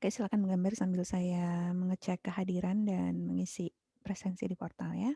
Oke, silakan menggambar sambil saya mengecek kehadiran dan mengisi presensi di portal ya.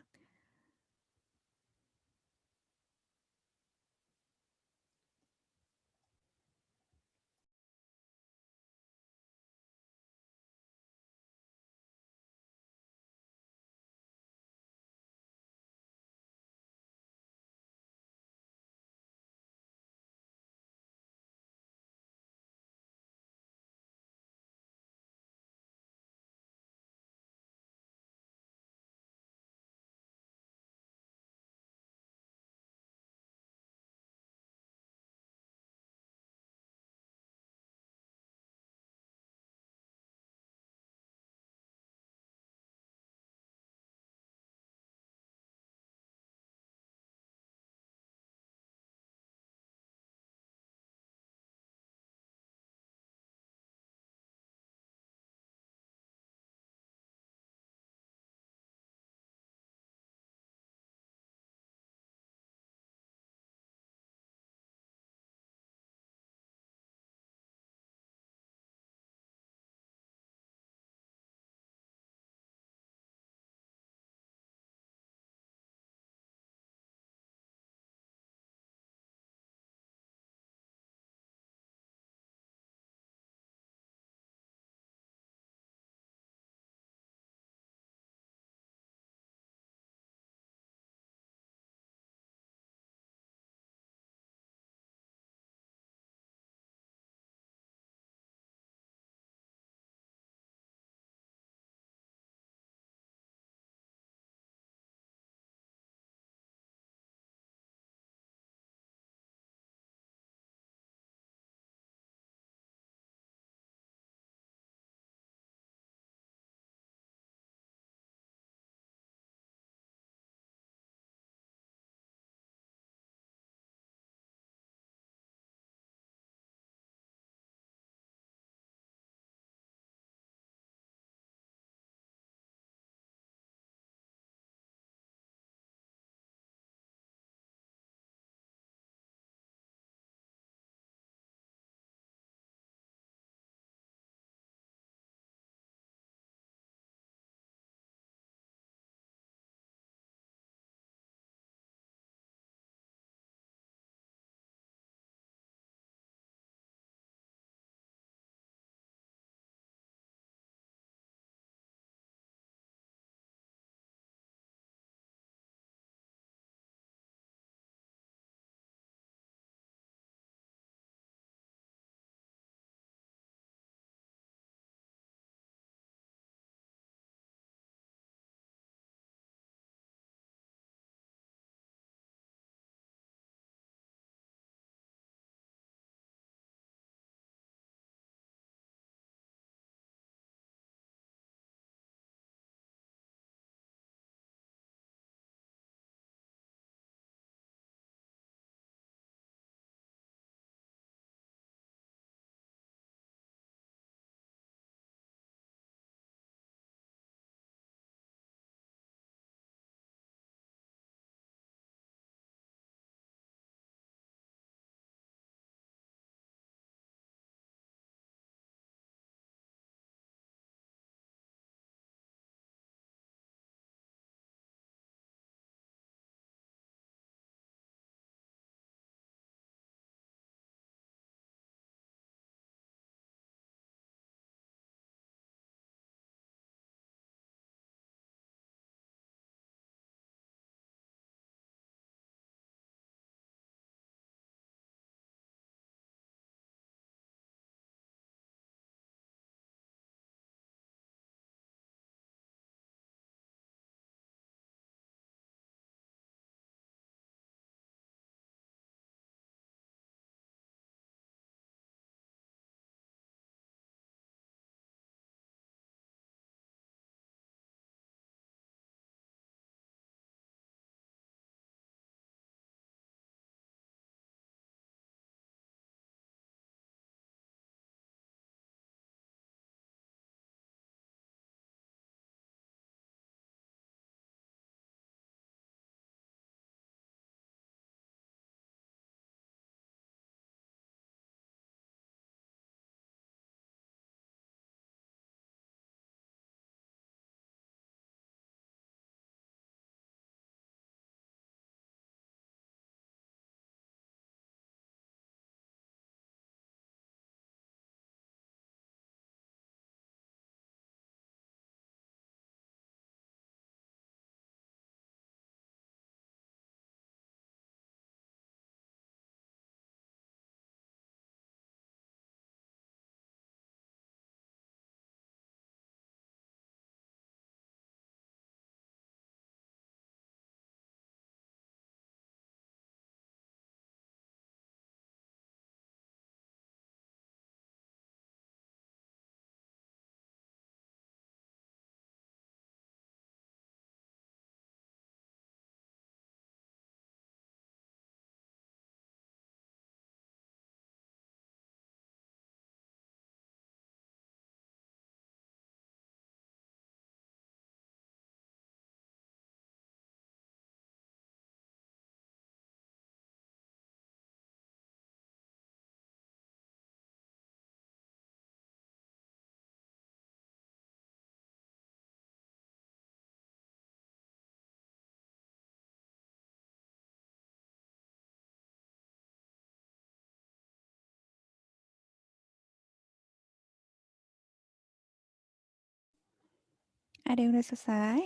Ada yang udah selesai?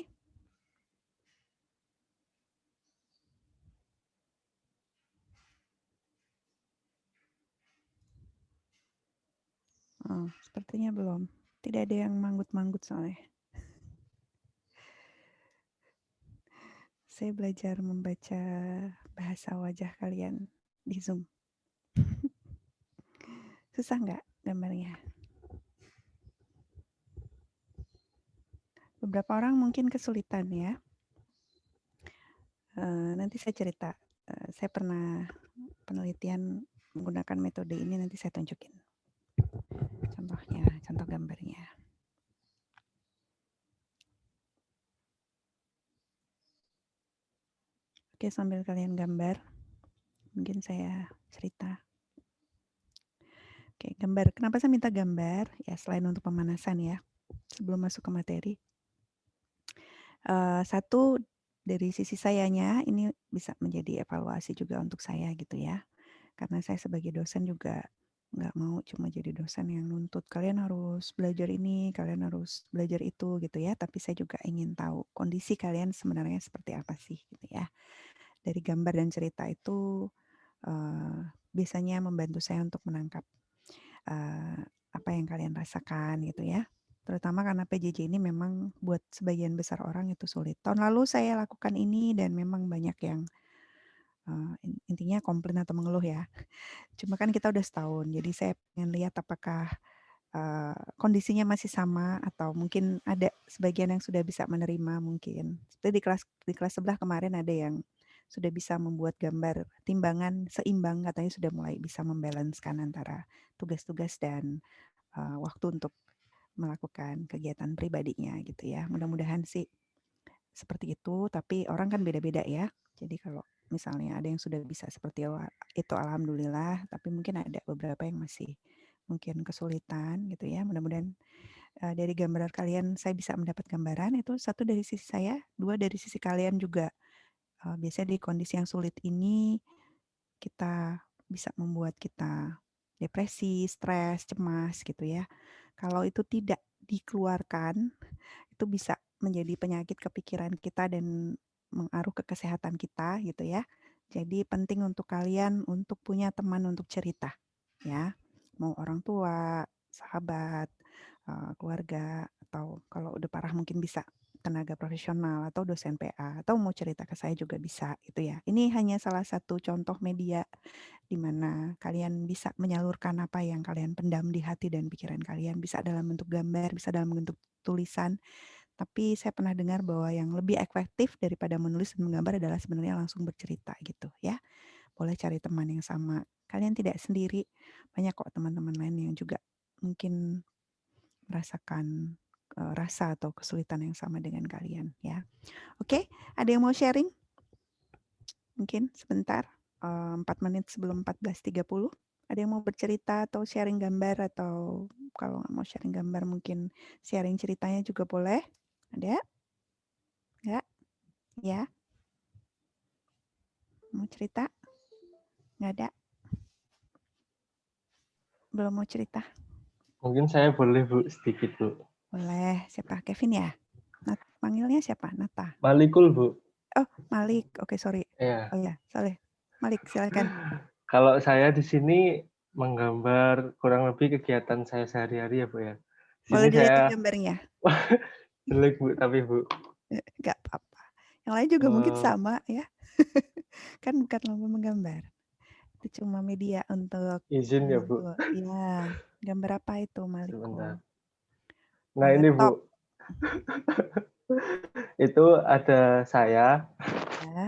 Oh, sepertinya belum. Tidak ada yang manggut-manggut soalnya. Saya belajar membaca bahasa wajah kalian di Zoom. Susah nggak gambarnya? Beberapa orang mungkin kesulitan ya. Nanti saya cerita. Saya pernah penelitian menggunakan metode ini, nanti saya tunjukin. Contohnya, contoh gambarnya. Oke, sambil kalian gambar, mungkin saya cerita. Oke, gambar. Kenapa saya minta gambar? Ya, selain untuk pemanasan ya, sebelum masuk ke materi. Satu, dari sisi sayanya, ini bisa menjadi evaluasi juga untuk saya gitu ya. Karena saya sebagai dosen juga nggak mau cuma jadi dosen yang nuntut kalian harus belajar ini, kalian harus belajar itu gitu ya. Tapi saya juga ingin tahu kondisi kalian sebenarnya seperti apa sih gitu ya. Dari gambar dan cerita itu biasanya membantu saya untuk menangkap apa yang kalian rasakan gitu ya. Terutama karena PJJ ini memang buat sebagian besar orang itu sulit. Tahun lalu saya lakukan ini dan memang banyak yang intinya komplain atau mengeluh ya. Cuma kan kita udah setahun, jadi saya pengen lihat apakah kondisinya masih sama atau mungkin ada sebagian yang sudah bisa menerima mungkin. Seperti di kelas sebelah kemarin ada yang sudah bisa membuat gambar timbangan seimbang, katanya sudah mulai bisa membalancekan antara tugas-tugas dan waktu untuk melakukan kegiatan pribadinya gitu ya. Mudah-mudahan sih seperti itu, tapi orang kan beda-beda ya. Jadi kalau misalnya ada yang sudah bisa seperti itu alhamdulillah, tapi mungkin ada beberapa yang masih mungkin kesulitan gitu ya. Mudah-mudahan dari gambaran kalian saya bisa mendapat gambaran itu, satu dari sisi saya, dua dari sisi kalian juga. Biasanya di kondisi yang sulit ini kita bisa membuat kita depresi, stres, cemas gitu ya. Kalau itu tidak dikeluarkan, itu bisa menjadi penyakit kepikiran kita dan mengaruh ke kesehatan kita gitu ya. Jadi penting untuk kalian untuk punya teman untuk cerita ya. Mau orang tua, sahabat, keluarga, atau kalau udah parah mungkin bisa tenaga profesional atau dosen PA, atau mau cerita ke saya juga bisa gitu ya. Ini hanya salah satu contoh media di mana kalian bisa menyalurkan apa yang kalian pendam di hati dan pikiran kalian, bisa dalam bentuk gambar, bisa dalam bentuk tulisan. Tapi saya pernah dengar bahwa yang lebih efektif daripada menulis dan menggambar adalah sebenarnya langsung bercerita gitu ya. Boleh cari teman yang sama. Kalian tidak sendiri. Banyak kok teman-teman lain yang juga mungkin merasakan rasa atau kesulitan yang sama dengan kalian ya. Oke, ada yang mau sharing? Mungkin sebentar, 4 menit sebelum 14.30. Ada yang mau bercerita atau sharing gambar, atau kalau nggak mau sharing gambar mungkin sharing ceritanya juga boleh. Ada? Nggak? Ya? Mau cerita? Nggak ada? Belum mau cerita? Mungkin saya boleh Bu, sedikit Bu. Boleh. Siapa? Kevin ya? Panggilnya siapa? Nata? Malikul Bu. Oh, Malik. Oke, sorry. Ya. Oh ya, sorry. Malik, silakan. Kalau saya di sini menggambar kurang lebih kegiatan saya sehari-hari ya Bu ya. Di Boleh sini dilihatin saya gambarnya? jelek Bu, tapi Bu. Nggak apa-apa. Yang lain juga mungkin Uh, sama ya. Kan bukan lomba menggambar. Itu cuma media untuk izin ya Bu, membantu. Ya, gambar apa itu sebentar. Maliko? Nah ini Laptop Bu, itu ada saya, ya.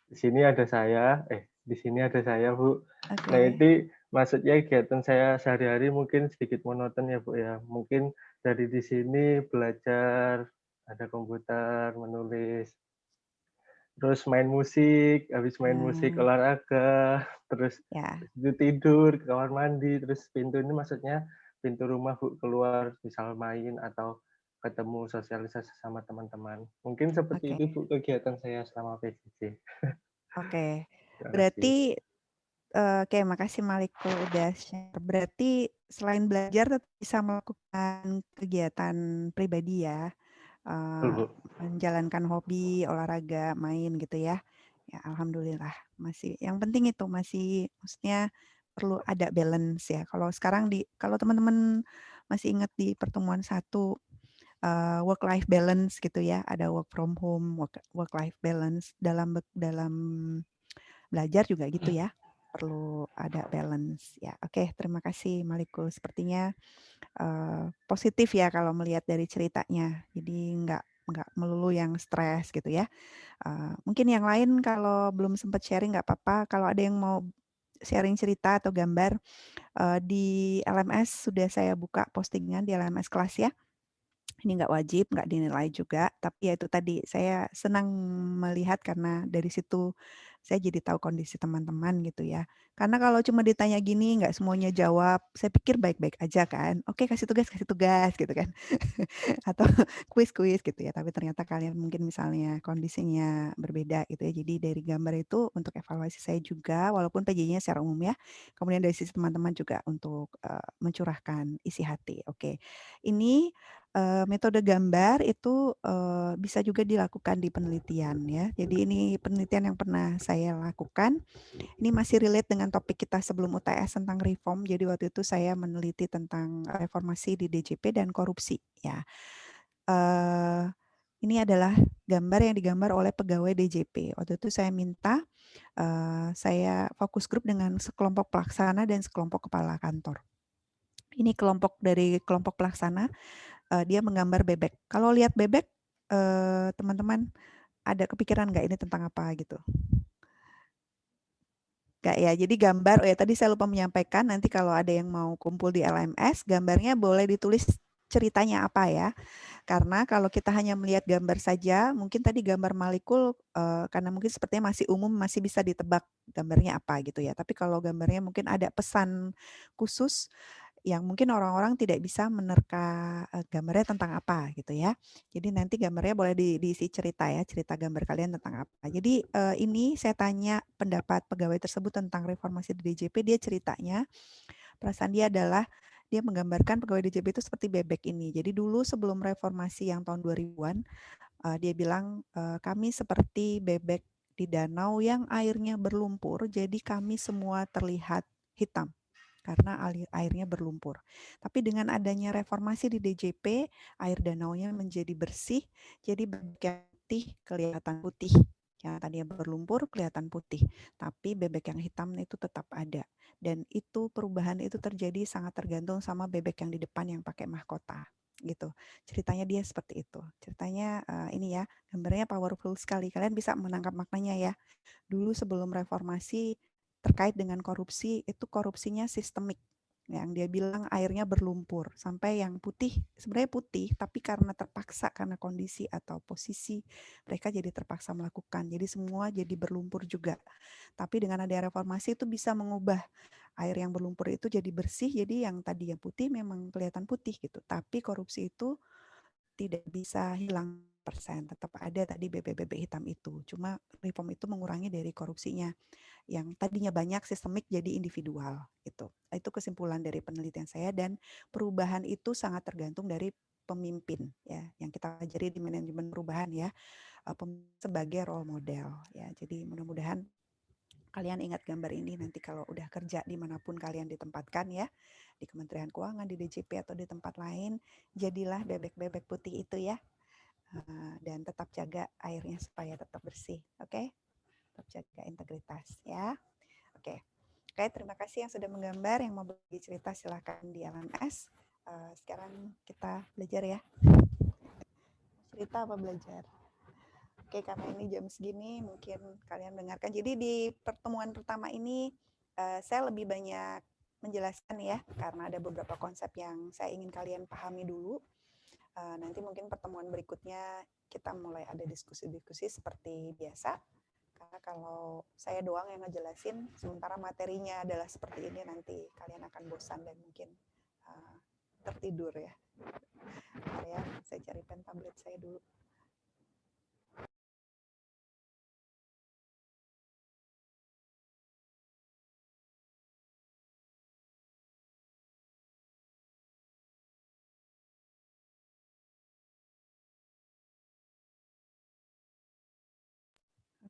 di sini ada saya, di sini ada saya Bu. Nah Oke. ini maksudnya kegiatan saya sehari-hari mungkin sedikit monoton ya Bu ya. Mungkin dari di sini belajar, ada komputer, menulis, terus main musik, habis main musik Nah, olahraga, terus ya. itu tidur, ke kamar mandi, terus pintu ini maksudnya pintu rumah Bu, keluar misal main atau ketemu sosialisasi sama teman-teman. Mungkin seperti Oke. itu Bu kegiatan saya selama PJJ. Oke. Terima kasih. Berarti oke, makasih Maliko udah share. Berarti selain belajar tetap bisa melakukan kegiatan pribadi ya. Betul, eee, Bu. menjalankan hobi, olahraga, main gitu ya. Ya alhamdulillah masih yang penting itu masih maksudnya perlu ada balance ya. Kalau teman-teman masih ingat di pertemuan satu work life balance gitu ya, ada work from home, work life balance dalam belajar juga gitu ya, perlu ada balance ya. Oke, terima kasih Malikul. Sepertinya positif ya kalau melihat dari ceritanya. Jadi nggak melulu yang stres gitu ya. Mungkin yang lain kalau belum sempat sharing nggak apa-apa. Kalau ada yang mau sharing cerita atau gambar di LMS sudah saya buka postingan di LMS kelas ya. Ini nggak wajib, nggak dinilai juga, tapi ya itu tadi, saya senang melihat karena dari situ saya jadi tahu kondisi teman-teman gitu ya. Karena kalau cuma ditanya gini, nggak semuanya jawab, saya pikir baik-baik aja kan. Oke, kasih tugas gitu kan. Atau kuis-kuis gitu ya, tapi ternyata kalian mungkin misalnya kondisinya berbeda gitu ya. Jadi dari gambar itu untuk evaluasi saya juga, walaupun PJ-nya secara umum ya. Kemudian dari sisi teman-teman juga untuk mencurahkan isi hati. Oke, ini metode gambar itu bisa juga dilakukan di penelitian ya. Jadi ini penelitian yang pernah saya lakukan. Ini masih relate dengan topik kita sebelum UTS tentang reform. Jadi waktu itu saya meneliti tentang reformasi di DJP dan korupsi ya. Eh, ini adalah gambar yang digambar oleh pegawai DJP. Waktu itu saya minta saya fokus grup dengan sekelompok pelaksana dan sekelompok kepala kantor. Ini kelompok pelaksana, dia menggambar bebek. Kalau lihat bebek, teman-teman ada kepikiran nggak ini tentang apa gitu? Nggak ya, jadi gambar, oh ya tadi saya lupa menyampaikan, nanti kalau ada yang mau kumpul di LMS, gambarnya boleh ditulis ceritanya apa ya. Karena kalau kita hanya melihat gambar saja, mungkin tadi gambar Malikul, karena mungkin sepertinya masih umum, masih bisa ditebak gambarnya apa gitu ya. Tapi kalau gambarnya mungkin ada pesan khusus, yang mungkin orang-orang tidak bisa menerka gambarnya tentang apa gitu ya. Jadi nanti gambarnya boleh diisi cerita ya, cerita gambar kalian tentang apa. Jadi ini saya tanya pendapat pegawai tersebut tentang reformasi di DJP, dia ceritanya perasaan dia adalah dia menggambarkan pegawai DJP itu seperti bebek ini. Jadi dulu sebelum reformasi yang tahun 2000-an, dia bilang kami seperti bebek di danau yang airnya berlumpur, jadi kami semua terlihat hitam karena airnya berlumpur. Tapi dengan adanya reformasi di DJP, air danaunya menjadi bersih, jadi bebek yang putih kelihatan putih. Yang tadinya berlumpur kelihatan putih, tapi bebek yang hitam itu tetap ada. Dan itu perubahan itu terjadi sangat tergantung sama bebek yang di depan yang pakai mahkota gitu. Ceritanya dia seperti itu. Ceritanya ini ya, gambarnya powerful sekali. Kalian bisa menangkap maknanya ya. Dulu sebelum reformasi terkait dengan korupsi, itu korupsinya sistemik. Yang dia bilang airnya berlumpur, sampai yang putih, sebenarnya putih, tapi karena terpaksa, karena kondisi atau posisi, mereka jadi terpaksa melakukan. Jadi semua jadi berlumpur juga. Tapi dengan ada reformasi itu bisa mengubah air yang berlumpur itu jadi bersih, jadi yang tadi yang putih memang kelihatan putih gitu. Tapi korupsi itu tidak bisa hilang persen, tetap ada tadi bebek-bebek hitam itu. Cuma reform itu mengurangi dari korupsinya yang tadinya banyak sistemik jadi individual gitu. Itu kesimpulan dari penelitian saya dan perubahan itu sangat tergantung dari pemimpin ya yang kita pelajari di manajemen perubahan ya sebagai role model ya. Jadi mudah-mudahan kalian ingat gambar ini nanti kalau udah kerja dimanapun kalian ditempatkan ya, di Kementerian Keuangan, di DJP atau di tempat lain, jadilah bebek-bebek putih itu ya, dan tetap jaga airnya supaya tetap bersih, oke? Tetap jaga integritas ya, oke. Oke, terima kasih yang sudah menggambar, yang mau berbagi cerita silahkan di LMS. Sekarang kita belajar ya, cerita apa belajar? Oke, karena ini jam segini mungkin kalian dengarkan. Jadi di pertemuan pertama ini saya lebih banyak menjelaskan ya, karena ada beberapa konsep yang saya ingin kalian pahami dulu. Nanti mungkin pertemuan berikutnya kita mulai ada diskusi-diskusi seperti biasa. Karena kalau saya doang yang ngejelasin, sementara materinya adalah seperti ini, nanti kalian akan bosan dan mungkin tertidur ya. Saya cari pen tablet saya dulu.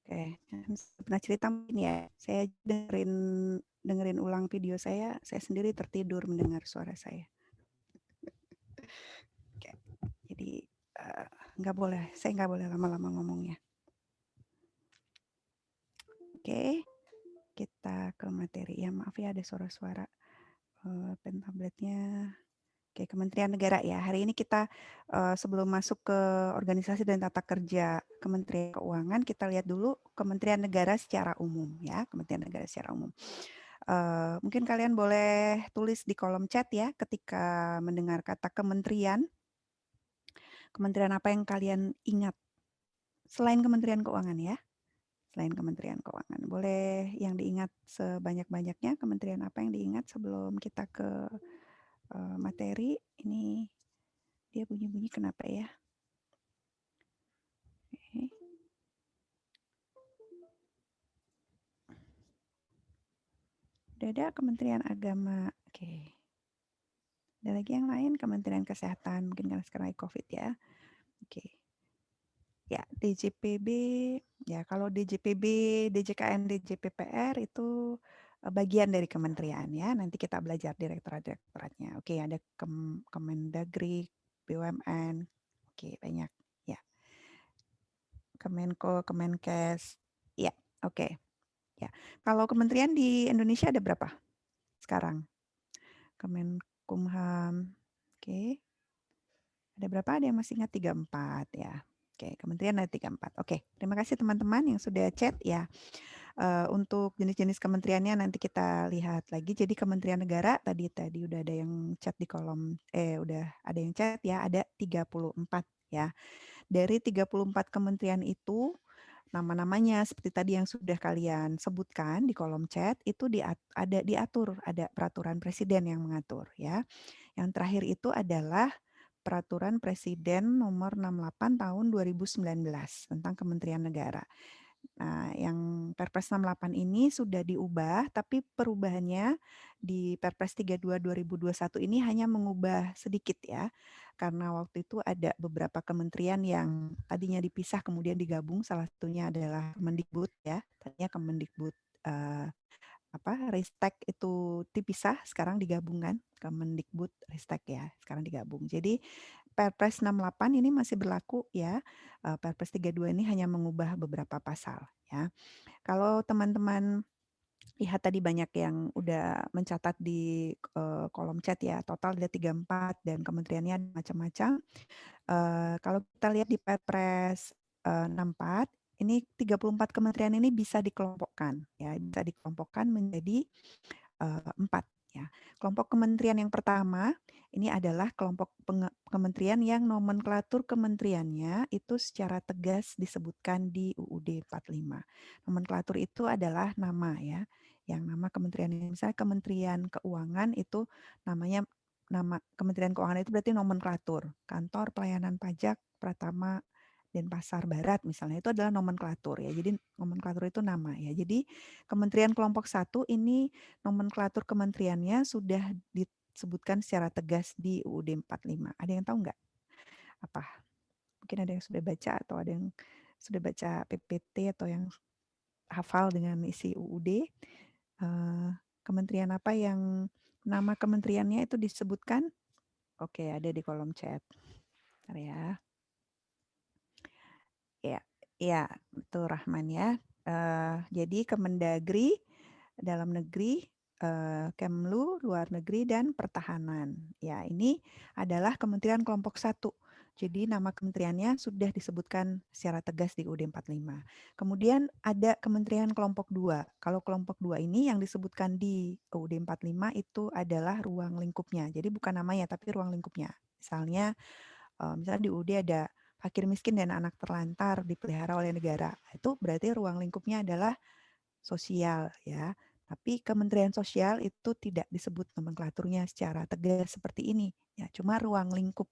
Oke, pernah cerita mungkin ya, saya dengerin dengerin ulang video saya sendiri tertidur mendengar suara saya. Oke, jadi, nggak boleh saya nggak boleh lama-lama ngomongnya. Oke, kita ke materi. Ya maaf ya ada suara-suara, pen tabletnya. Oke, Kementerian Negara ya. Hari ini kita, sebelum masuk ke organisasi dan tata kerja Kementerian Keuangan, kita lihat dulu Kementerian Negara secara umum ya, Kementerian Negara secara umum. Mungkin kalian boleh tulis di kolom chat ya ketika mendengar kata kementerian, kementerian apa yang kalian ingat selain Kementerian Keuangan ya, selain Kementerian Keuangan. Boleh yang diingat sebanyak-banyaknya, kementerian apa yang diingat sebelum kita ke, materi. Ini dia bunyi-bunyi kenapa ya? Oke. Udah ada Kementerian Agama. Oke. Ada lagi yang lain, Kementerian Kesehatan, mungkin karena sekarang lagi COVID ya. Oke. Ya, DJPB, ya kalau DJPB, DJKN, DJPPR itu bagian dari kementerian ya. Nanti kita belajar direktorat-direktoratnya. Oke, ada Kemendagri, BUMN. Oke, banyak. Ya, Kemenko, Kemenkes. Ya, oke. Ya. Kalau kementerian di Indonesia ada berapa sekarang? Kemenkumham. Oke. Ada berapa? Ada yang masih ingat 34 ya. Oke, kementerian ada 34. Oke, terima kasih teman-teman yang sudah chat ya. Untuk jenis-jenis kementeriannya nanti kita lihat lagi. Jadi Kementerian Negara tadi tadi udah ada yang chat di kolom udah ada yang chat ya, ada 34 ya. Dari 34 kementerian itu nama-namanya seperti tadi yang sudah kalian sebutkan di kolom chat itu ada diatur, ada peraturan presiden yang mengatur ya. Yang terakhir itu adalah Peraturan Presiden Nomor 68 Tahun 2019 tentang Kementerian Negara. Nah, yang Perpres 68 ini sudah diubah, tapi perubahannya di Perpres 32 2021 ini hanya mengubah sedikit ya. Karena waktu itu ada beberapa kementerian yang tadinya dipisah kemudian digabung, salah satunya adalah Kemendikbud ya. Tadinya Kemendikbud Ristek itu dipisah, sekarang digabungkan Kemendikbud Ristek ya, sekarang digabung. Jadi Perpres 68 ini masih berlaku ya. Perpres 32 ini hanya mengubah beberapa pasal ya. Kalau teman-teman lihat tadi banyak yang udah mencatat di kolom chat ya, total ada 34 dan kementeriannya ada macam-macam. Kalau kita lihat di Perpres 64, ini 34 kementerian ini bisa dikelompokkan ya, bisa dikelompokkan menjadi 4 ya. Kelompok kementerian yang pertama ini adalah kelompok kementerian yang nomenklatur kementeriannya itu secara tegas disebutkan di UUD 45. Nomenklatur itu adalah nama ya. Yang nama kementerian ini misalnya Kementerian Keuangan itu namanya nama Kementerian Keuangan itu berarti nomenklatur. Kantor Pelayanan Pajak Pratama Denpasar Barat misalnya itu adalah nomenklatur ya. Jadi nomenklatur itu nama ya. Jadi Kementerian kelompok 1 ini nomenklatur kementeriannya sudah disebutkan secara tegas di UUD 45. Ada yang tahu nggak apa? Mungkin ada yang sudah baca atau ada yang sudah baca PPT atau yang hafal dengan isi UUD. Kementerian apa yang nama kementeriannya itu disebutkan? Oke, ada di kolom chat. Bentar ya. Ya, ya, betul Rahman ya. Jadi Kemendagri, Dalam Negeri, Kemlu, Luar Negeri, dan Pertahanan. Ya, ini adalah Kementerian Kelompok 1. Jadi nama kementeriannya sudah disebutkan secara tegas di UUD 45. Kemudian ada Kementerian Kelompok 2. Kalau kelompok 2 ini yang disebutkan di UUD 45 itu adalah ruang lingkupnya. Jadi bukan namanya tapi ruang lingkupnya. Misalnya di UUD ada fakir miskin dan anak terlantar dipelihara oleh negara. Itu berarti ruang lingkupnya adalah sosial ya. Tapi Kementerian Sosial itu tidak disebut nomenklaturnya secara tegas seperti ini. Ya, cuma ruang lingkup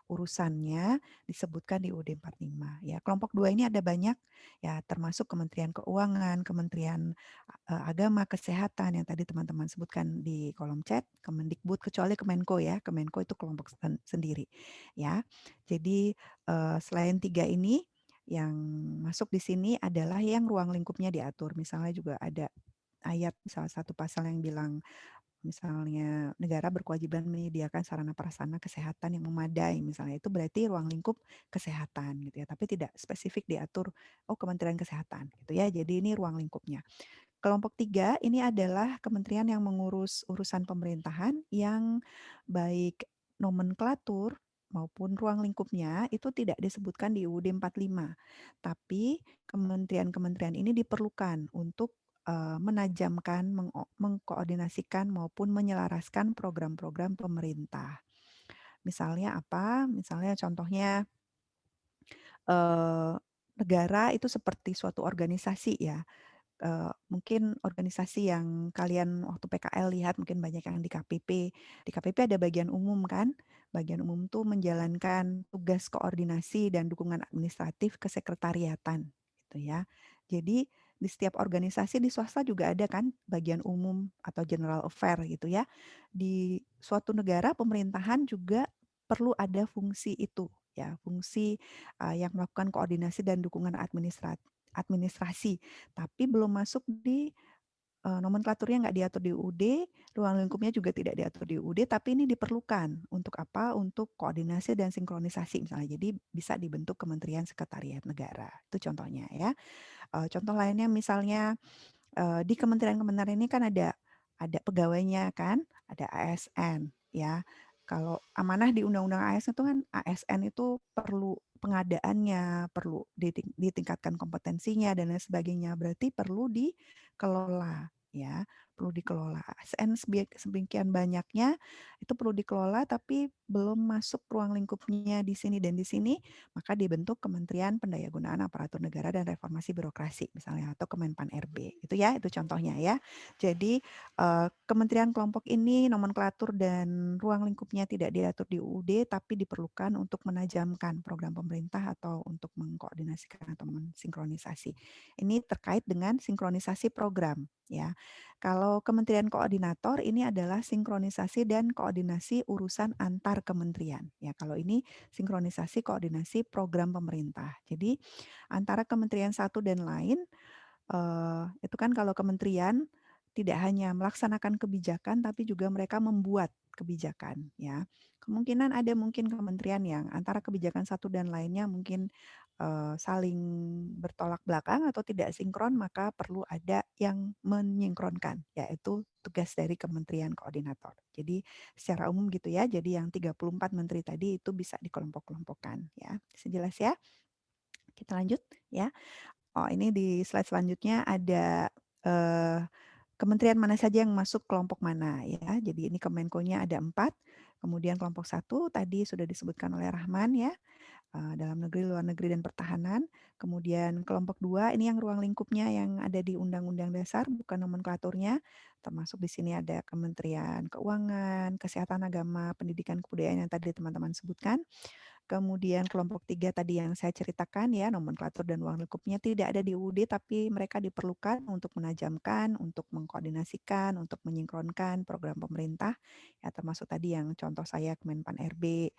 urusannya disebutkan di UUD 45. Ya, kelompok 2 ini ada banyak ya termasuk Kementerian Keuangan, Kementerian Agama, Kesehatan yang tadi teman-teman sebutkan di kolom chat, Kemendikbud kecuali Kemenko ya. Kemenko itu kelompok sendiri ya. Jadi selain 3 ini yang masuk di sini adalah yang ruang lingkupnya diatur. Misalnya juga ada ayat salah satu pasal yang bilang misalnya negara berkewajiban menyediakan sarana prasarana kesehatan yang memadai, misalnya itu berarti ruang lingkup kesehatan gitu ya, tapi tidak spesifik diatur oh Kementerian Kesehatan gitu ya. Jadi ini ruang lingkupnya. Kelompok 3 ini adalah kementerian yang mengurus urusan pemerintahan yang baik nomenklatur maupun ruang lingkupnya itu tidak disebutkan di UUD 45. Tapi kementerian-kementerian ini diperlukan untuk menajamkan, mengkoordinasikan maupun menyelaraskan program-program pemerintah. Misalnya apa? Misalnya contohnya eh, negara itu seperti suatu organisasi ya. Mungkin organisasi yang kalian waktu PKL lihat mungkin banyak yang di KPP. Di KPP ada bagian umum kan? Bagian umum tuh menjalankan tugas koordinasi dan dukungan administratif kesekretariatan gitu ya. Jadi di setiap organisasi di swasta juga ada kan bagian umum atau general affair gitu ya. Di suatu negara pemerintahan juga perlu ada fungsi itu ya, fungsi yang melakukan koordinasi dan dukungan administrasi tapi belum masuk di nomenklaturnya nggak diatur di UUD, ruang lingkupnya juga tidak diatur di UUD, tapi ini diperlukan untuk apa? Untuk koordinasi dan sinkronisasi misalnya. Jadi bisa dibentuk Kementerian Sekretariat Negara. Itu contohnya ya. Contoh lainnya misalnya di kementerian-kementerian ini kan ada pegawainya kan, ada ASN ya. Kalau amanah di Undang-Undang ASN itu kan ASN itu perlu pengadaannya, perlu ditingkatkan kompetensinya dan lain sebagainya. Berarti perlu dikelola ya, perlu dikelola. ASN sebegian banyaknya itu perlu dikelola tapi belum masuk ruang lingkupnya di sini dan di sini, maka dibentuk Kementerian Pendayagunaan Aparatur Negara dan Reformasi Birokrasi misalnya atau Kemenpan RB. Itu ya, itu contohnya ya. Jadi kementerian kelompok ini nomenklatur dan ruang lingkupnya tidak diatur di UUD tapi diperlukan untuk menajamkan program pemerintah atau untuk mengkoordinasikan atau mensinkronisasi. Ini terkait dengan sinkronisasi program ya. Kalau kementerian koordinator ini adalah sinkronisasi dan koordinasi urusan antar kementerian. Ya, kalau ini sinkronisasi koordinasi program pemerintah. Jadi antara kementerian satu dan lain itu kan kalau kementerian tidak hanya melaksanakan kebijakan tapi juga mereka membuat kebijakan ya. Kemungkinan ada mungkin kementerian yang antara kebijakan satu dan lainnya mungkin saling bertolak belakang atau tidak sinkron maka perlu ada yang menyinkronkan yaitu tugas dari kementerian koordinator. Jadi secara umum gitu ya. Jadi yang 34 menteri tadi itu bisa dikelompok-kelompokkan ya. Bisa jelas ya? Kita lanjut ya. Oh, ini di slide selanjutnya ada eh, kementerian mana saja yang masuk kelompok mana ya. Jadi ini Kemenko-nya ada 4. Kemudian kelompok 1 tadi sudah disebutkan oleh Rahman ya, dalam negeri, luar negeri, dan pertahanan. Kemudian kelompok 2 ini yang ruang lingkupnya yang ada di Undang-Undang Dasar, bukan nomenklaturnya. Termasuk di sini ada Kementerian Keuangan, Kesehatan, Agama, Pendidikan, Kebudayaan yang tadi teman-teman sebutkan. Kemudian kelompok 3 tadi yang saya ceritakan ya, nomenklatur dan ruang lingkupnya tidak ada di UUD tapi mereka diperlukan untuk menajamkan, untuk mengkoordinasikan, untuk menyinkronkan program pemerintah ya termasuk tadi yang contoh saya Kemenpan RB,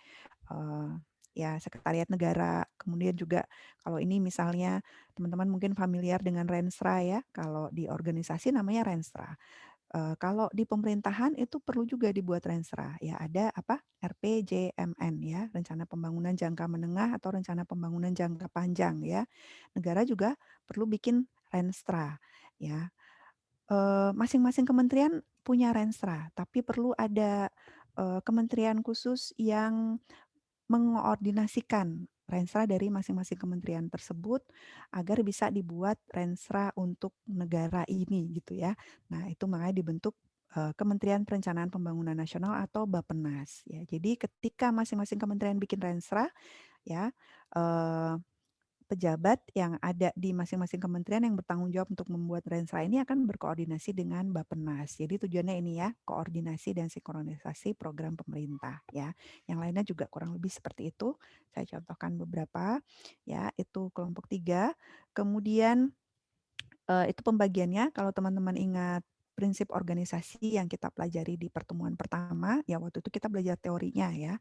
ya Sekretariat Negara. Kemudian juga kalau ini misalnya teman-teman mungkin familiar dengan Renstra ya, kalau di organisasi namanya Renstra. Kalau di pemerintahan itu perlu juga dibuat renstra, ya ada apa RPJMN ya, rencana pembangunan jangka menengah atau rencana pembangunan jangka panjang ya. Negara juga perlu bikin renstra ya. Masing-masing kementerian punya renstra, tapi perlu ada kementerian khusus yang mengoordinasikan renstra dari masing-masing kementerian tersebut agar bisa dibuat renstra untuk negara ini gitu ya. Nah, itu makanya dibentuk Kementerian Perencanaan Pembangunan Nasional atau Bappenas ya. Jadi ketika masing-masing kementerian bikin renstra ya eh, pejabat yang ada di masing-masing kementerian yang bertanggung jawab untuk membuat Renstra ini akan berkoordinasi dengan Bappenas. Jadi tujuannya ini ya, koordinasi dan sinkronisasi program pemerintah ya. Yang lainnya juga kurang lebih seperti itu. Saya contohkan beberapa ya, itu kelompok 3. Kemudian itu pembagiannya kalau teman-teman ingat prinsip organisasi yang kita pelajari di pertemuan pertama, ya waktu itu kita belajar teorinya ya.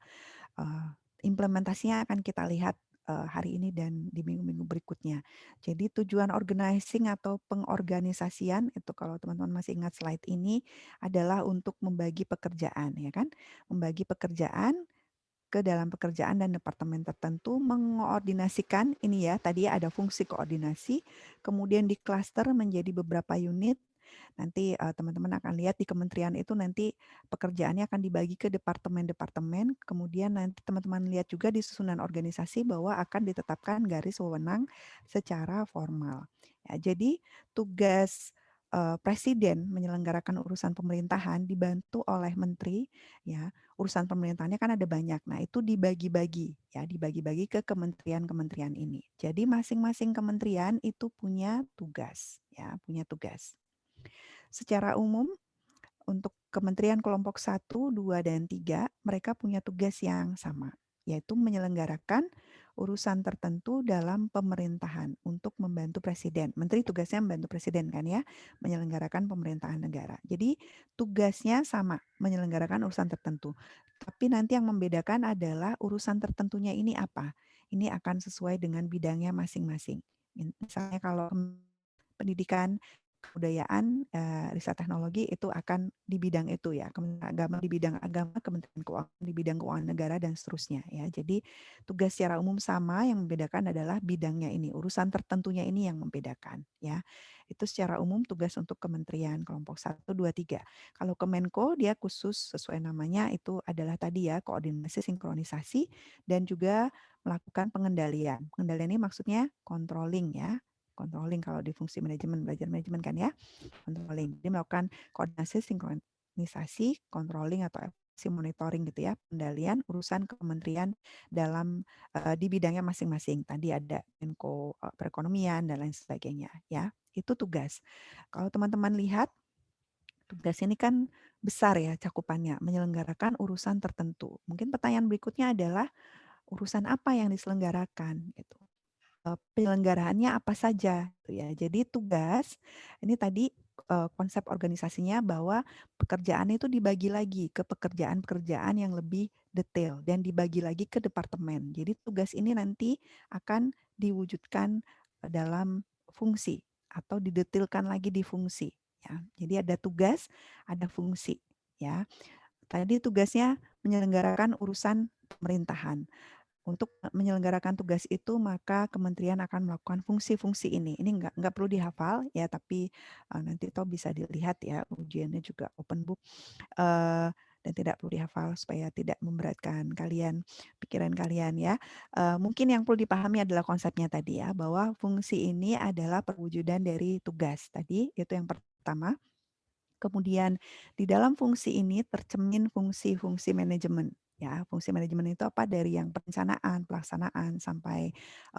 Implementasinya akan kita lihat hari ini dan di minggu-minggu berikutnya. Jadi tujuan organizing atau pengorganisasian itu kalau teman-teman masih ingat slide ini adalah untuk membagi pekerjaan ya kan. Membagi pekerjaan ke dalam pekerjaan dan departemen tertentu, mengoordinasikan ini ya, tadi ada fungsi koordinasi, kemudian diklaster menjadi beberapa unit. Nanti teman-teman akan lihat di kementerian itu nanti pekerjaannya akan dibagi ke departemen-departemen, kemudian nanti teman-teman lihat juga di susunan organisasi bahwa akan ditetapkan garis wewenang secara formal. Ya, jadi tugas presiden menyelenggarakan urusan pemerintahan dibantu oleh menteri ya urusan pemerintahannya kan ada banyak. Nah, itu dibagi-bagi ya, dibagi-bagi ke kementerian-kementerian ini. Jadi masing-masing kementerian itu punya tugas ya, punya tugas. Secara umum untuk kementerian kelompok 1, 2, dan 3 mereka punya tugas yang sama, yaitu menyelenggarakan urusan tertentu dalam pemerintahan untuk membantu presiden. Menteri tugasnya membantu presiden kan ya, menyelenggarakan pemerintahan negara. Jadi tugasnya sama, menyelenggarakan urusan tertentu. Tapi nanti yang membedakan adalah urusan tertentunya ini apa. Ini akan sesuai dengan bidangnya masing-masing. Misalnya kalau pendidikan, kebudayaan, riset teknologi itu akan di bidang itu ya. Kementerian Agama di bidang agama, Kementerian Keuangan di bidang keuangan negara dan seterusnya ya. Jadi tugas secara umum sama, yang membedakan adalah bidangnya ini, urusan tertentunya ini yang membedakan ya. Itu secara umum tugas untuk kementerian kelompok 1, 2, 3. Kalau Kemenko dia khusus sesuai namanya itu adalah tadi ya koordinasi sinkronisasi dan juga melakukan pengendalian. Pengendalian ini maksudnya controlling ya, controlling kalau di fungsi manajemen, belajar manajemen kan ya, controlling. Dia melakukan koordinasi, sinkronisasi, controlling atau evaluasi monitoring gitu ya, pengendalian urusan kementerian dalam di bidangnya masing-masing. Tadi ada Menko perekonomian dan lain sebagainya ya. Itu tugas. Kalau teman-teman lihat tugas ini kan besar ya cakupannya, menyelenggarakan urusan tertentu. Mungkin pertanyaan berikutnya adalah urusan apa yang diselenggarakan gitu. Penyelenggaraannya apa saja gitu ya. Jadi tugas ini tadi konsep organisasinya bahwa pekerjaan itu dibagi lagi ke pekerjaan-pekerjaan yang lebih detail dan dibagi lagi ke departemen. Jadi tugas ini nanti akan diwujudkan dalam fungsi atau didetilkan lagi di fungsi ya. Jadi ada tugas, ada fungsi ya. Tadi tugasnya menyelenggarakan urusan pemerintahan. Untuk menyelenggarakan tugas itu, maka kementerian akan melakukan fungsi-fungsi ini. Ini nggak perlu dihafal ya, tapi nanti toh bisa dilihat ya, ujiannya juga open book dan tidak perlu dihafal supaya tidak memberatkan kalian, pikiran kalian ya. Mungkin yang perlu dipahami adalah konsepnya tadi ya, bahwa fungsi ini adalah perwujudan dari tugas tadi, itu yang pertama. Kemudian di dalam fungsi ini tercermin fungsi-fungsi manajemen. Ya, fungsi manajemen itu apa dari yang perencanaan, pelaksanaan sampai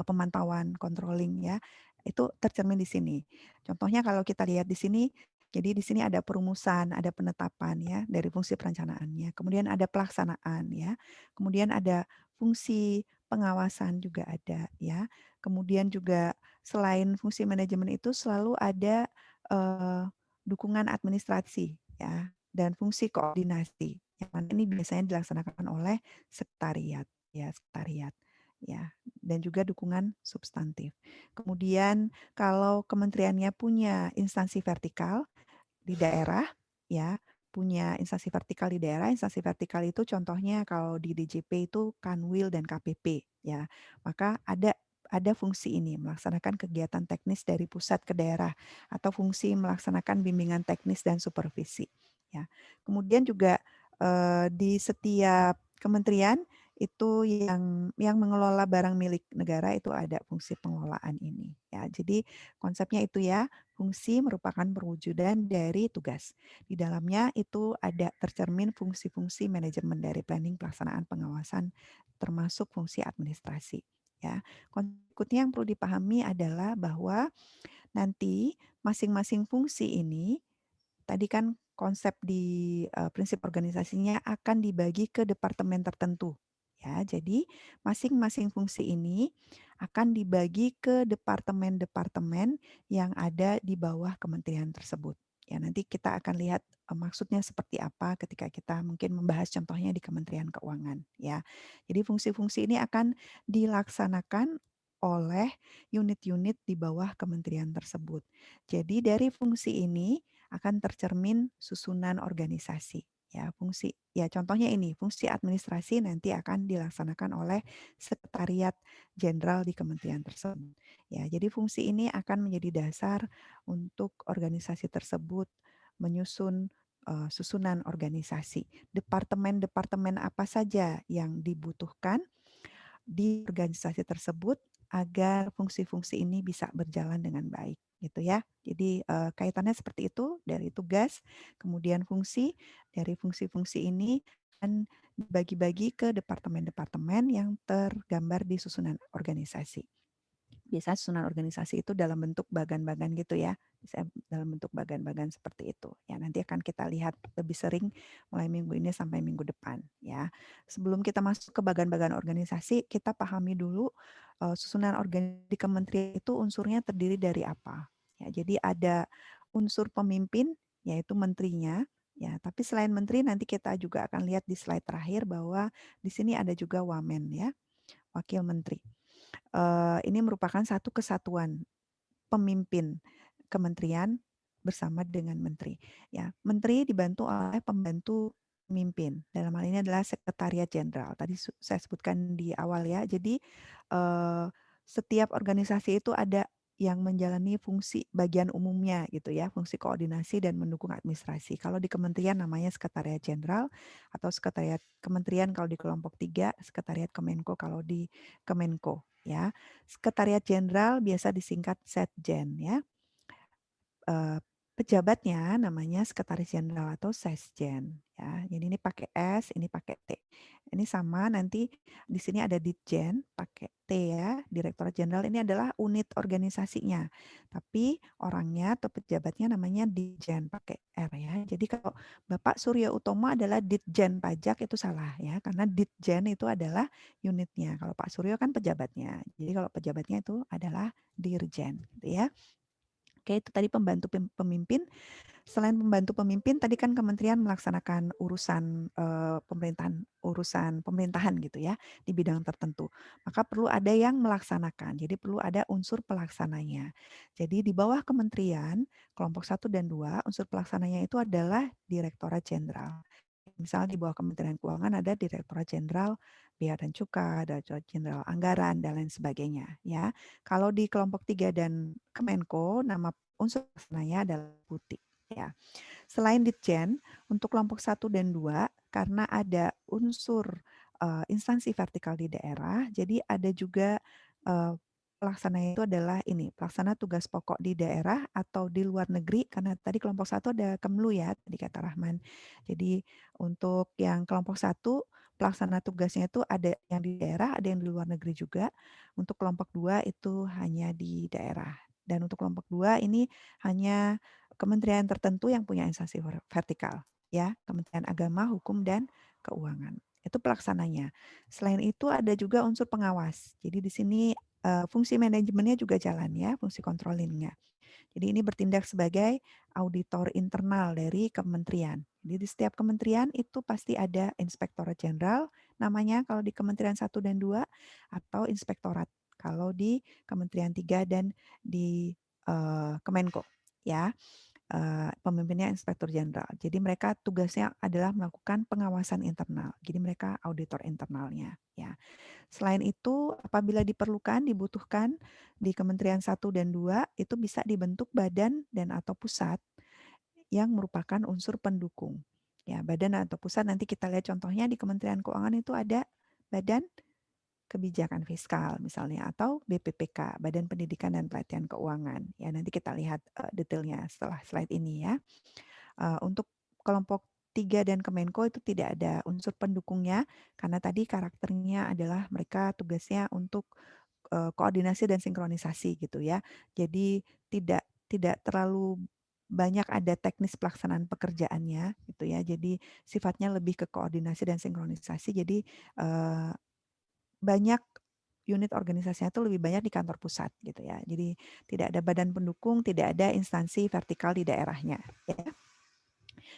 pemantauan, controlling ya. Itu tercermin di sini. Contohnya kalau kita lihat di sini, jadi di sini ada perumusan, ada penetapan ya dari fungsi perencanaannya. Kemudian ada pelaksanaan ya. Kemudian ada fungsi pengawasan juga ada ya. Kemudian juga selain fungsi manajemen itu selalu ada eh, dukungan administrasi ya dan fungsi koordinasi yang mana ini biasanya dilaksanakan oleh sekretariat ya sekretariat ya dan juga dukungan substantif. Kemudian kalau kementeriannya punya instansi vertikal di daerah ya punya instansi vertikal di daerah, instansi vertikal itu contohnya kalau di DJP itu Kanwil dan KPP ya. Maka ada fungsi ini melaksanakan kegiatan teknis dari pusat ke daerah atau fungsi melaksanakan bimbingan teknis dan supervisi ya. Kemudian juga di setiap kementerian itu yang mengelola barang milik negara itu ada fungsi pengelolaan ini ya. Jadi konsepnya itu ya, fungsi merupakan perwujudan dari tugas. Di dalamnya itu ada tercermin fungsi-fungsi manajemen dari planning, pelaksanaan, pengawasan termasuk fungsi administrasi ya. Berikutnya yang perlu dipahami adalah bahwa nanti masing-masing fungsi ini tadi kan konsep di prinsip organisasinya akan dibagi ke departemen tertentu. Ya, jadi masing-masing fungsi ini akan dibagi ke departemen-departemen yang ada di bawah kementerian tersebut. Ya, nanti kita akan lihat maksudnya seperti apa ketika kita mungkin membahas contohnya di Kementerian Keuangan ya. Jadi fungsi-fungsi ini akan dilaksanakan oleh unit-unit di bawah kementerian tersebut. Jadi dari fungsi ini akan tercermin susunan organisasi. Ya, fungsi ya contohnya ini, fungsi administrasi nanti akan dilaksanakan oleh sekretariat jenderal di kementerian tersebut. Ya, jadi fungsi ini akan menjadi dasar untuk organisasi tersebut menyusun susunan organisasi. Departemen-departemen apa saja yang dibutuhkan di organisasi tersebut agar fungsi-fungsi ini bisa berjalan dengan baik gitu ya. Jadi kaitannya seperti itu dari tugas, kemudian fungsi, dari fungsi-fungsi ini dan dibagi-bagi ke departemen-departemen yang tergambar di susunan organisasi. Biasanya susunan organisasi itu dalam bentuk bagan-bagan gitu ya, bisa dalam bentuk bagan-bagan seperti itu. Ya nanti akan kita lihat lebih sering mulai minggu ini sampai minggu depan ya. Sebelum kita masuk ke bagan-bagan organisasi, kita pahami dulu susunan organisasi di kementerian itu unsurnya terdiri dari apa. Ya, jadi ada unsur pemimpin yaitu menterinya. Ya, tapi selain menteri nanti kita juga akan lihat di slide terakhir bahwa di sini ada juga wamen ya, wakil menteri. Ini merupakan satu kesatuan pemimpin kementerian bersama dengan menteri. Ya, menteri dibantu oleh pembantu pemimpin. Dalam hal ini adalah sekretariat jenderal. Tadi saya sebutkan di awal ya. Jadi setiap organisasi itu ada yang menjalani fungsi bagian umumnya gitu ya, fungsi koordinasi dan mendukung administrasi. Kalau di kementerian namanya sekretariat jenderal atau sekretariat kementerian kalau di kelompok 3, sekretariat Kemenko kalau di Kemenko ya. Sekretariat Jenderal biasa disingkat Setjen ya. Pejabatnya namanya Sekretaris Jenderal atau Sesjen ya. Jadi ini pakai S, ini pakai T. Ini sama nanti di sini ada Ditjen pakai T ya. Direktorat Jenderal ini adalah unit organisasinya. Tapi orangnya atau pejabatnya namanya Ditjen pakai R ya. Jadi kalau Bapak Surya Utomo adalah Ditjen Pajak itu salah ya. Karena Ditjen itu adalah unitnya. Kalau Pak Suryo kan pejabatnya. Jadi kalau pejabatnya itu adalah Dirjen gitu ya. Oke, itu tadi pembantu pemimpin. Selain pembantu pemimpin, tadi kan kementerian melaksanakan urusan pemerintahan gitu ya di bidang tertentu. Maka perlu ada yang melaksanakan. Jadi perlu ada unsur pelaksananya. Jadi di bawah kementerian, kelompok 1 dan 2, unsur pelaksananya itu adalah Direktorat Jenderal. Misalnya di bawah Kementerian Keuangan ada Direktorat Jenderal Bea dan Cukai, Direktorat Jenderal Anggaran, dan lain sebagainya. Ya, kalau di kelompok 3 dan Kemenko, nama unsur pelaksananya adalah Putih. Ya. Selain Ditjen, untuk kelompok 1 dan 2, karena ada unsur instansi vertikal di daerah, jadi ada juga pelaksana itu adalah ini, pelaksana tugas pokok di daerah atau di luar negeri, karena tadi kelompok 1 ada Kemlu ya, tadi kata Rahman. Jadi untuk yang kelompok 1, pelaksana tugasnya itu ada yang di daerah, ada yang di luar negeri juga. Untuk kelompok 2 itu hanya di daerah. Dan untuk kelompok 2 ini hanya kementerian tertentu yang punya instansi vertikal, ya, Kementerian Agama, Hukum, dan Keuangan. Itu pelaksananya. Selain itu ada juga unsur pengawas. Jadi di sini fungsi manajemennya juga jalan ya, fungsi controllingnya. Jadi ini bertindak sebagai auditor internal dari kementerian. Jadi di setiap kementerian itu pasti ada inspektorat jenderal namanya kalau di Kementerian 1 dan 2 atau inspektorat kalau di Kementerian 3 dan di Kemenko ya. Pemimpinnya inspektur jenderal. Jadi mereka tugasnya adalah melakukan pengawasan internal. Jadi mereka auditor internalnya ya. Selain itu, apabila diperlukan, dibutuhkan di Kementerian 1 dan 2 itu bisa dibentuk badan dan atau pusat yang merupakan unsur pendukung. Ya, badan atau pusat nanti kita lihat contohnya di Kementerian Keuangan itu ada Badan Kebijakan Fiskal misalnya atau BPPK, Badan Pendidikan dan Pelatihan Keuangan. Ya, nanti kita lihat detailnya setelah slide ini ya. Untuk kelompok 3 dan Kemenko itu tidak ada unsur pendukungnya karena tadi karakternya adalah mereka tugasnya untuk koordinasi dan sinkronisasi gitu ya. Jadi tidak tidak terlalu banyak ada teknis pelaksanaan pekerjaannya gitu ya. Jadi sifatnya lebih ke koordinasi dan sinkronisasi. Jadi banyak unit organisasinya itu lebih banyak di kantor pusat gitu ya. Jadi tidak ada badan pendukung, tidak ada instansi vertikal di daerahnya ya.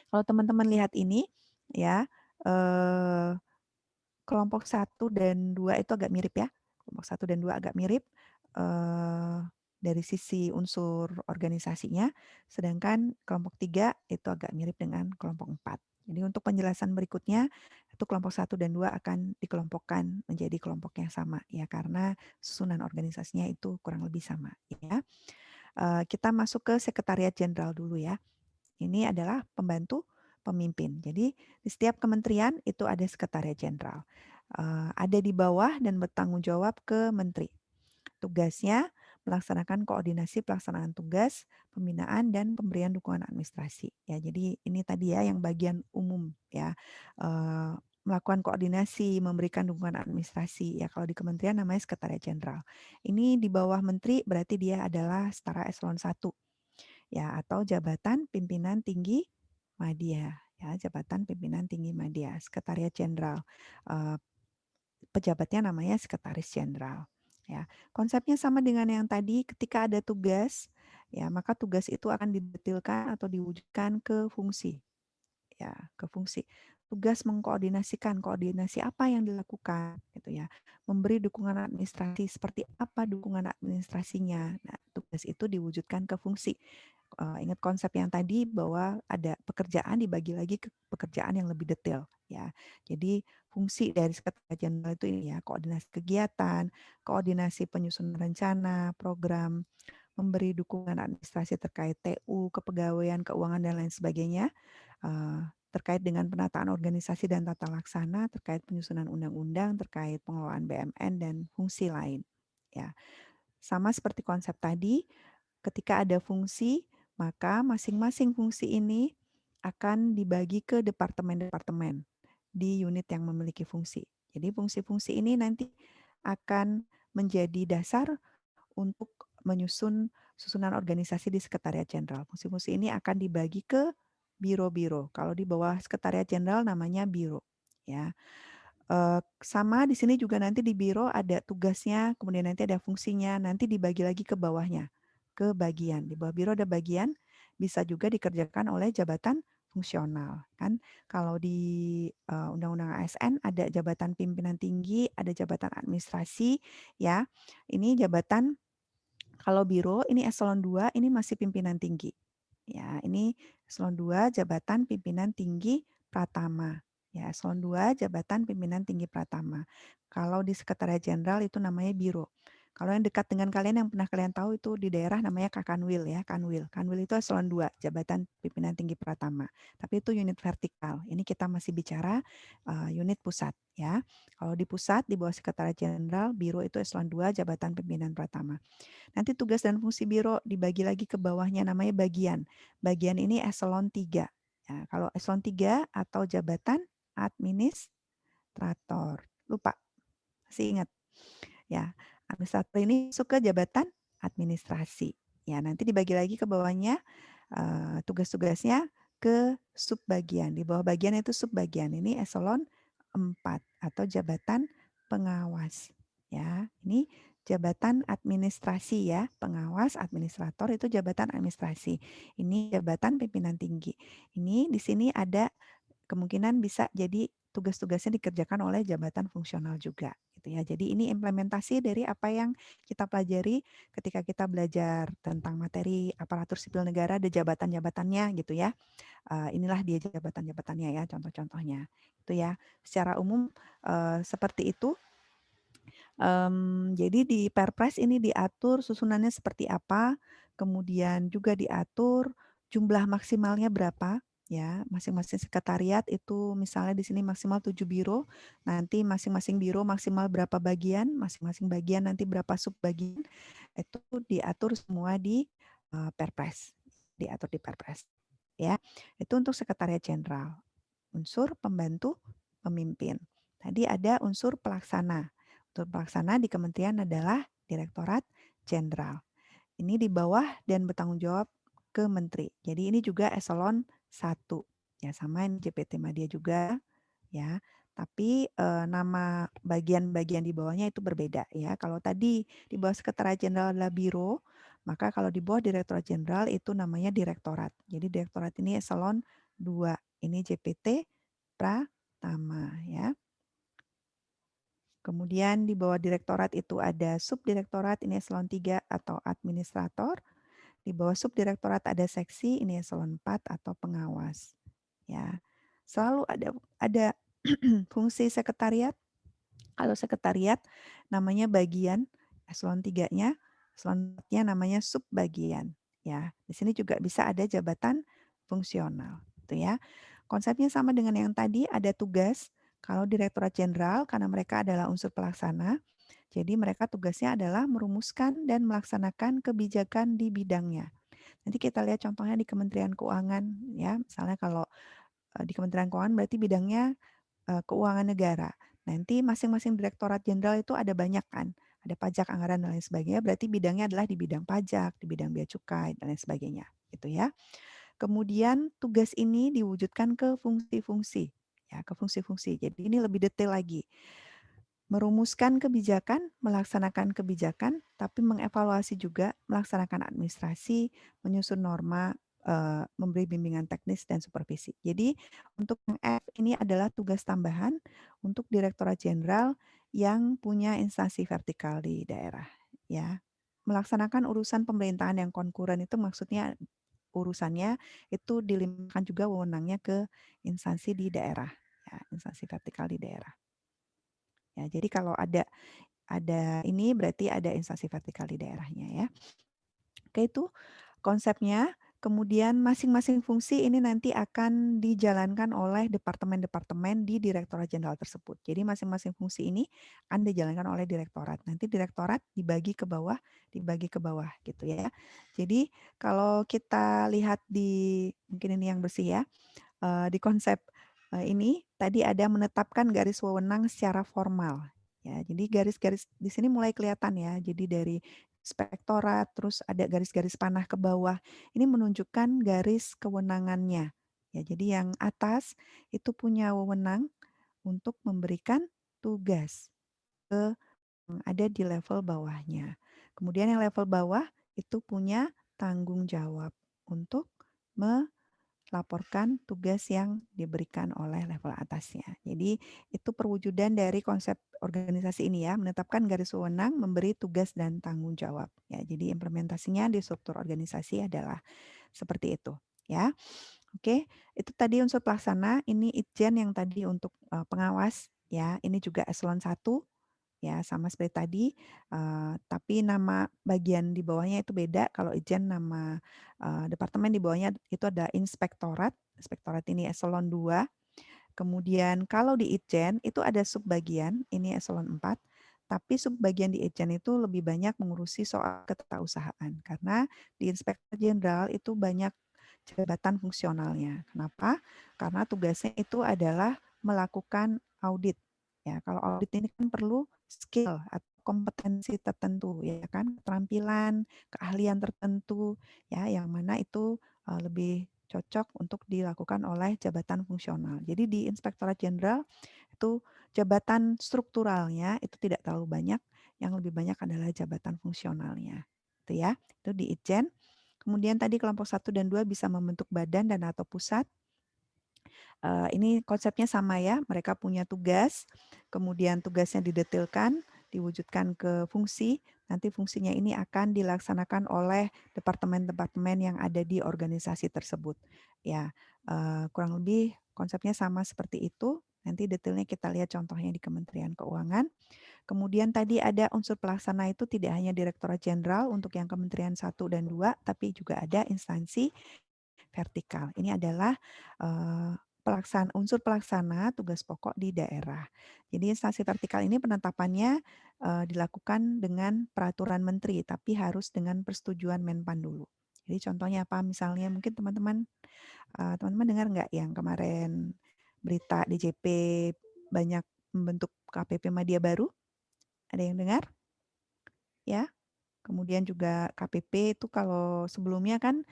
Kalau teman-teman lihat ini ya, eh, kelompok satu dan 2 itu agak mirip ya. Kelompok satu dan 2 agak mirip eh, dari sisi unsur organisasinya, sedangkan kelompok 3 itu agak mirip dengan kelompok 4. Jadi untuk penjelasan berikutnya, itu kelompok satu dan 2 akan dikelompokkan menjadi kelompok yang sama ya karena susunan organisasinya itu kurang lebih sama ya. Kita masuk ke sekretariat jenderal dulu ya. Ini adalah pembantu pemimpin. Jadi di setiap kementerian itu ada sekretariat jenderal. Ada di bawah dan bertanggung jawab ke menteri. Tugasnya melaksanakan koordinasi pelaksanaan tugas, pembinaan dan pemberian dukungan administrasi. Ya, jadi ini tadi ya yang bagian umum ya. Eh, Melakukan koordinasi, memberikan dukungan administrasi. Ya, kalau di kementerian namanya sekretariat jenderal. Ini di bawah menteri berarti dia adalah setara eselon 1 ya atau jabatan pimpinan tinggi madya ya jabatan pimpinan tinggi madya sekretariat jenderal. Eh, Pejabatnya namanya sekretaris jenderal ya. Konsepnya sama dengan yang tadi ketika ada tugas ya maka tugas itu akan didetilkan atau diwujudkan ke fungsi ya ke fungsi. Tugas mengkoordinasikan, koordinasi apa yang dilakukan gitu ya. Memberi dukungan administrasi, seperti apa dukungan administrasinya. Nah, tugas itu diwujudkan ke fungsi. Ingat konsep yang tadi bahwa ada pekerjaan dibagi lagi ke pekerjaan yang lebih detail ya. Jadi fungsi dari sekretariat jenderal itu ini ya, koordinasi kegiatan, koordinasi penyusunan rencana, program, memberi dukungan administrasi terkait TU, kepegawaian, keuangan dan lain sebagainya, eh, terkait dengan penataan organisasi dan tata laksana, terkait penyusunan undang-undang, terkait pengelolaan BMN dan fungsi lain. Ya, sama seperti konsep tadi, ketika ada fungsi, maka masing-masing fungsi ini akan dibagi ke departemen-departemen di unit yang memiliki fungsi. Jadi fungsi-fungsi ini nanti akan menjadi dasar untuk menyusun susunan organisasi di Sekretariat Jenderal. Fungsi-fungsi ini akan dibagi ke biro-biro. Kalau di bawah Sekretariat Jenderal namanya biro, ya. Sama di sini juga nanti di biro ada tugasnya, kemudian nanti ada fungsinya, nanti dibagi lagi ke bawahnya, ke bagian. Di bawah biro ada bagian, bisa juga dikerjakan oleh jabatan fungsional. Kan kalau di Undang-Undang ASN ada jabatan pimpinan tinggi, ada jabatan administrasi, ya. Ini jabatan kalau biro ini eselon 2 ini masih pimpinan tinggi. Ya, ini eselon 2 jabatan pimpinan tinggi Pratama. Ya, eselon 2 jabatan pimpinan tinggi Pratama. Kalau di Sekretariat Jenderal itu namanya biro. Kalau yang dekat dengan kalian yang pernah kalian tahu itu di daerah namanya Kakanwil ya, Kanwil. Kanwil itu eselon 2, jabatan pimpinan tinggi Pratama. Tapi itu unit vertikal. Ini kita masih bicara unit pusat ya. Kalau di pusat di bawah Sekretariat Jenderal, biro itu eselon 2, jabatan pimpinan Pratama. Nanti tugas dan fungsi biro dibagi lagi ke bawahnya namanya bagian. Bagian ini eselon 3. Ya, kalau eselon 3 atau jabatan administrator. Lupa, masih ingat. Ya, administrator ini masuk ke jabatan administrasi. Ya, nanti dibagi lagi ke bawahnya tugas-tugasnya ke subbagian. Di bawah bagian itu subbagian. Ini eselon 4 atau jabatan pengawas. Ya, ini jabatan administrasi ya, pengawas administrator itu jabatan administrasi. Ini jabatan pimpinan tinggi. Ini di sini ada kemungkinan bisa jadi tugas-tugasnya dikerjakan oleh jabatan fungsional juga gitu ya. Jadi ini implementasi dari apa yang kita pelajari ketika kita belajar tentang materi aparatur sipil negara ada jabatan-jabatannya gitu ya. Inilah dia jabatan-jabatannya ya, contoh-contohnya. Itu ya. Secara umum seperti itu. Jadi di Perpres ini diatur susunannya seperti apa, kemudian juga diatur jumlah maksimalnya berapa, ya. Masing-masing sekretariat itu misalnya di sini maksimal 7 biro, nanti masing-masing biro maksimal berapa bagian, masing-masing bagian nanti berapa subbagian, itu diatur semua di Perpres, diatur di Perpres, ya. Itu untuk sekretariat jenderal. Unsur pembantu pemimpin. Tadi ada unsur pelaksana. Unsur pelaksana di kementerian adalah Direktorat Jenderal. Ini di bawah dan bertanggung jawab ke menteri. Jadi ini juga eselon 1. Ya sama ini JPT Madya juga ya. Tapi, nama bagian-bagian di bawahnya itu berbeda ya. Kalau tadi di bawah Sekretariat Jenderal adalah biro, maka kalau di bawah Direktorat Jenderal itu namanya direktorat. Jadi direktorat ini eselon 2, ini JPT Pratama ya. Kemudian di bawah direktorat itu ada subdirektorat, ini eselon 3 atau administrator. Di bawah subdirektorat ada seksi, ini eselon 4 atau pengawas. Ya. Selalu ada fungsi sekretariat. Kalau sekretariat namanya bagian, eselon 3-nya, eselon 4-nya namanya subbagian. Ya, di sini juga bisa ada jabatan fungsional, gitu ya. Konsepnya sama dengan yang tadi, ada tugas. Kalau Direktorat Jenderal, karena mereka adalah unsur pelaksana, jadi mereka tugasnya adalah merumuskan dan melaksanakan kebijakan di bidangnya. Nanti kita lihat contohnya di Kementerian Keuangan, ya. Misalnya kalau di Kementerian Keuangan berarti bidangnya keuangan negara. Nanti masing-masing direktorat jenderal itu ada banyak kan, ada pajak, anggaran, dan lain sebagainya, berarti bidangnya adalah di bidang pajak, di bidang bea cukai, dan lain sebagainya, gitu ya. Kemudian tugas ini diwujudkan ke fungsi-fungsi, ya, ke fungsi-fungsi. Jadi ini lebih detail lagi. Merumuskan kebijakan, melaksanakan kebijakan, tapi mengevaluasi juga, melaksanakan administrasi, menyusun norma, memberi bimbingan teknis dan supervisi. Jadi untuk yang F ini adalah tugas tambahan untuk Direktorat Jenderal yang punya instansi vertikal di daerah, ya. Melaksanakan urusan pemerintahan yang konkuren itu maksudnya urusannya itu dilimpahkan juga wewenangnya ke instansi di daerah, ya, instansi vertikal di daerah. Ya, jadi kalau ada ini berarti ada instansi vertikal di daerahnya ya. Oke, itu konsepnya. Kemudian masing-masing fungsi ini nanti akan dijalankan oleh departemen-departemen di Direktorat Jenderal tersebut. Jadi masing-masing fungsi ini akan dijalankan oleh direktorat. Nanti direktorat dibagi ke bawah gitu ya. Jadi kalau kita lihat di mungkin ini yang bersih ya, di konsep ini tadi ada menetapkan garis wewenang secara formal. Ya, jadi garis-garis di sini mulai kelihatan ya. Jadi dari inspektorat, terus ada garis-garis panah ke bawah. Ini menunjukkan garis kewenangannya. Ya, jadi yang atas itu punya wewenang untuk memberikan tugas ke yang ada di level bawahnya. Kemudian yang level bawah itu punya tanggung jawab untuk laporkan tugas yang diberikan oleh level atasnya. Jadi itu perwujudan dari konsep organisasi ini ya, menetapkan garis wewenang, memberi tugas dan tanggung jawab. Ya, jadi implementasinya di struktur organisasi adalah seperti itu ya. Oke, itu tadi unsur pelaksana, ini Itjen yang tadi untuk pengawas ya, ini juga eselon 1 ya sama seperti tadi, tapi nama bagian di bawahnya itu beda. Kalau Ijen nama departemen di bawahnya itu ada inspektorat, inspektorat ini eselon 2. Kemudian kalau di Itjen itu ada subbagian, ini eselon 4. Tapi subbagian di Itjen itu lebih banyak mengurusi soal ketetausahaan karena di Inspektur Jenderal itu banyak jabatan fungsionalnya. Kenapa? Karena tugasnya itu adalah melakukan audit. Ya, kalau audit ini kan perlu skill atau kompetensi tertentu ya kan, keterampilan, keahlian tertentu ya yang mana itu lebih cocok untuk dilakukan oleh jabatan fungsional. Jadi di Inspektorat Jenderal itu jabatan strukturalnya itu tidak terlalu banyak, yang lebih banyak adalah jabatan fungsionalnya. Itu ya, itu di Itjen. Kemudian tadi kelompok 1 dan 2 bisa membentuk badan dan atau pusat. Ini konsepnya sama ya, mereka punya tugas, kemudian tugasnya didetailkan, diwujudkan ke fungsi, nanti fungsinya ini akan dilaksanakan oleh departemen-departemen yang ada di organisasi tersebut. Ya, kurang lebih konsepnya sama seperti itu, nanti detailnya kita lihat contohnya di Kementerian Keuangan. Kemudian tadi ada unsur pelaksana itu tidak hanya Direktorat Jenderal untuk yang Kementerian 1 dan 2, tapi juga ada instansi vertikal. Ini adalah unsur pelaksana tugas pokok di daerah. Jadi instansi vertikal ini penetapannya dilakukan dengan peraturan menteri, tapi harus dengan persetujuan Menpan dulu. Jadi contohnya apa? Misalnya mungkin teman-teman dengar nggak yang kemarin berita DJP banyak membentuk KPP Madya baru? Ada yang dengar? Ya. Kemudian juga KPP itu kalau sebelumnya kan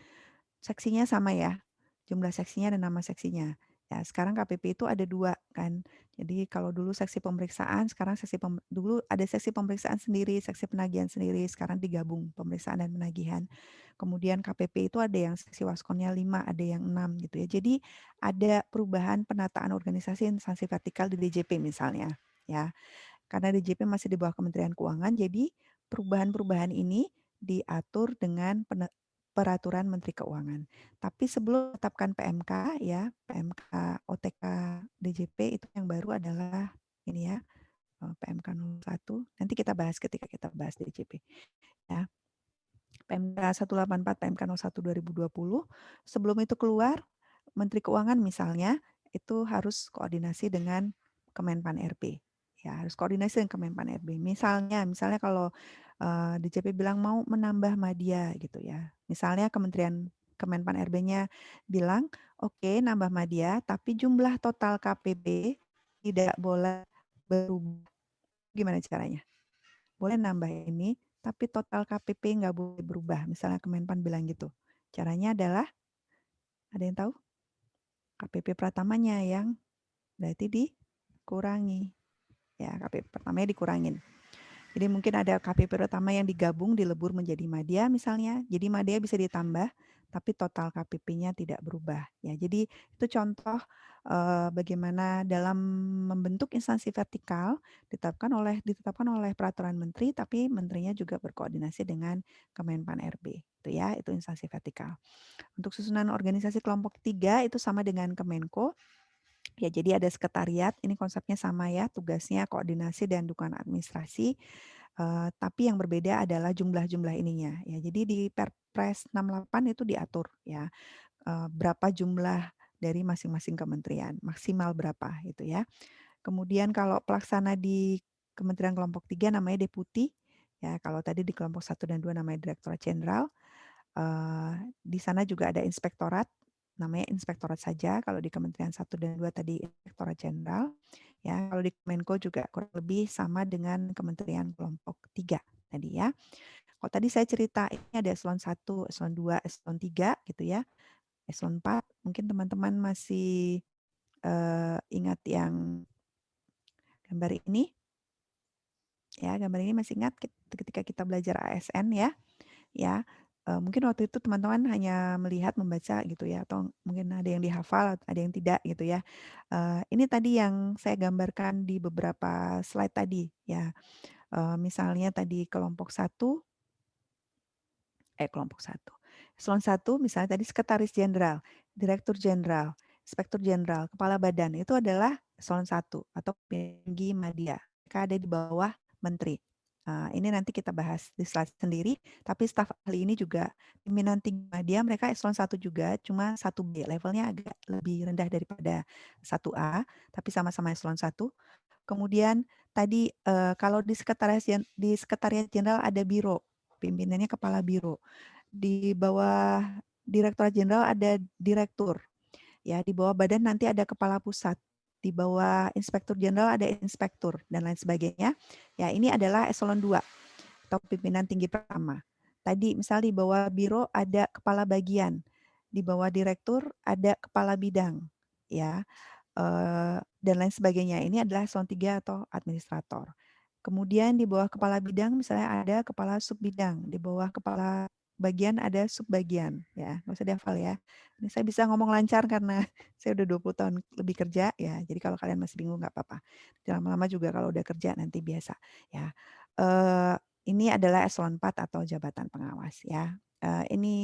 seksinya sama ya, jumlah seksinya dan nama seksinya. Ya, sekarang KPP itu ada 2, kan. Jadi kalau dulu seksi pemeriksaan, sekarang dulu ada seksi pemeriksaan sendiri, seksi penagihan sendiri, sekarang digabung pemeriksaan dan penagihan. Kemudian KPP itu ada yang seksi waskonnya 5, ada yang 6 gitu ya. Jadi ada perubahan penataan organisasi instansi vertikal di DJP misalnya, ya. Karena DJP masih di bawah Kementerian Keuangan, jadi perubahan-perubahan ini diatur dengan peraturan Menteri Keuangan. Tapi sebelum menetapkan PMK ya, PMK OTK DJP itu yang baru adalah ini ya, PMK 01. Nanti kita bahas ketika kita bahas DJP ya. PMK 184, PMK 01 2020. Sebelum itu keluar, Menteri Keuangan misalnya itu harus koordinasi dengan Kemenpan RB. Ya, harus koordinasi dengan Kemenpan RB. Misalnya kalau DJP bilang mau menambah madya gitu ya. Misalnya Kemenpan RB-nya bilang, oke, nambah madya, tapi jumlah total KPB tidak boleh berubah. Gimana caranya? Boleh nambah ini, tapi total KPP nggak boleh berubah. Misalnya Kemenpan bilang gitu. Caranya adalah, ada yang tahu? KPP Pratamanya yang berarti dikurangi. Ya, KPP pertamanya dikurangin. Jadi mungkin ada KPP pertama yang digabung, dilebur menjadi madya misalnya. Jadi madya bisa ditambah, tapi total KPP-nya tidak berubah. Ya, jadi itu contoh bagaimana dalam membentuk instansi vertikal ditetapkan oleh peraturan menteri, tapi menterinya juga berkoordinasi dengan Kemenpan RB. Itu ya, itu instansi vertikal. Untuk susunan organisasi kelompok 3 itu sama dengan Kemenko. Ya, jadi ada sekretariat, ini konsepnya sama ya, tugasnya koordinasi dan dukungan administrasi. Tapi yang berbeda adalah jumlah-jumlah ininya ya. Jadi di Perpres 68 itu diatur ya, berapa jumlah dari masing-masing kementerian, maksimal berapa gitu ya. Kemudian kalau pelaksana di Kementerian Kelompok 3 namanya deputi, ya kalau tadi di kelompok 1 dan 2 namanya Direktorat Jenderal. Di sana juga ada inspektorat, namanya inspektorat saja. Kalau di Kementerian 1 dan 2 tadi Inspektorat Jenderal. Ya, kalau di Kemenko juga kurang lebih sama dengan Kementerian Kelompok 3 tadi ya. Kalau tadi saya cerita ini ada eselon 1, eselon 2, eselon 3 gitu ya. Eselon 4 mungkin teman-teman masih ingat yang gambar ini. Ya, gambar ini masih ingat ketika kita belajar ASN ya. Ya, mungkin waktu itu teman-teman hanya melihat, membaca gitu ya, atau mungkin ada yang dihafal, ada yang tidak gitu ya. Ini tadi yang saya gambarkan di beberapa slide tadi ya. Misalnya tadi kelompok satu. Eselon 1 misalnya tadi sekretaris jenderal, direktur jenderal, inspektur jenderal, kepala badan itu adalah eselon 1 atau tinggi madya. Mereka ada di bawah menteri. Ini nanti kita bahas di slide sendiri, tapi staf ahli ini juga pimpinan tinggi madya, mereka eselon 1 juga, cuma 1B, levelnya agak lebih rendah daripada 1A, tapi sama-sama eselon 1. Kemudian tadi kalau di sekretariat jenderal ada biro, pimpinannya kepala biro. Di bawah Direktorat Jenderal ada direktur. Ya, di bawah badan nanti ada kepala pusat. Di bawah Inspektur Jenderal ada inspektur dan lain sebagainya. Ya, ini adalah eselon 2 atau pimpinan tinggi pertama. Tadi misal di bawah biro ada kepala bagian. Di bawah direktur ada kepala bidang. Ya, dan lain sebagainya. Ini adalah eselon 3 atau administrator. Kemudian di bawah kepala bidang misalnya ada kepala subbidang, di bawah kepala bagian ada subbagian ya, nggak usah dihafal ya. Ini saya bisa ngomong lancar karena saya udah 20 tahun lebih kerja ya. Jadi kalau kalian masih bingung nggak apa-apa. Lama-lama juga kalau udah kerja nanti biasa ya. Ini adalah eselon 4 atau jabatan pengawas ya. Ini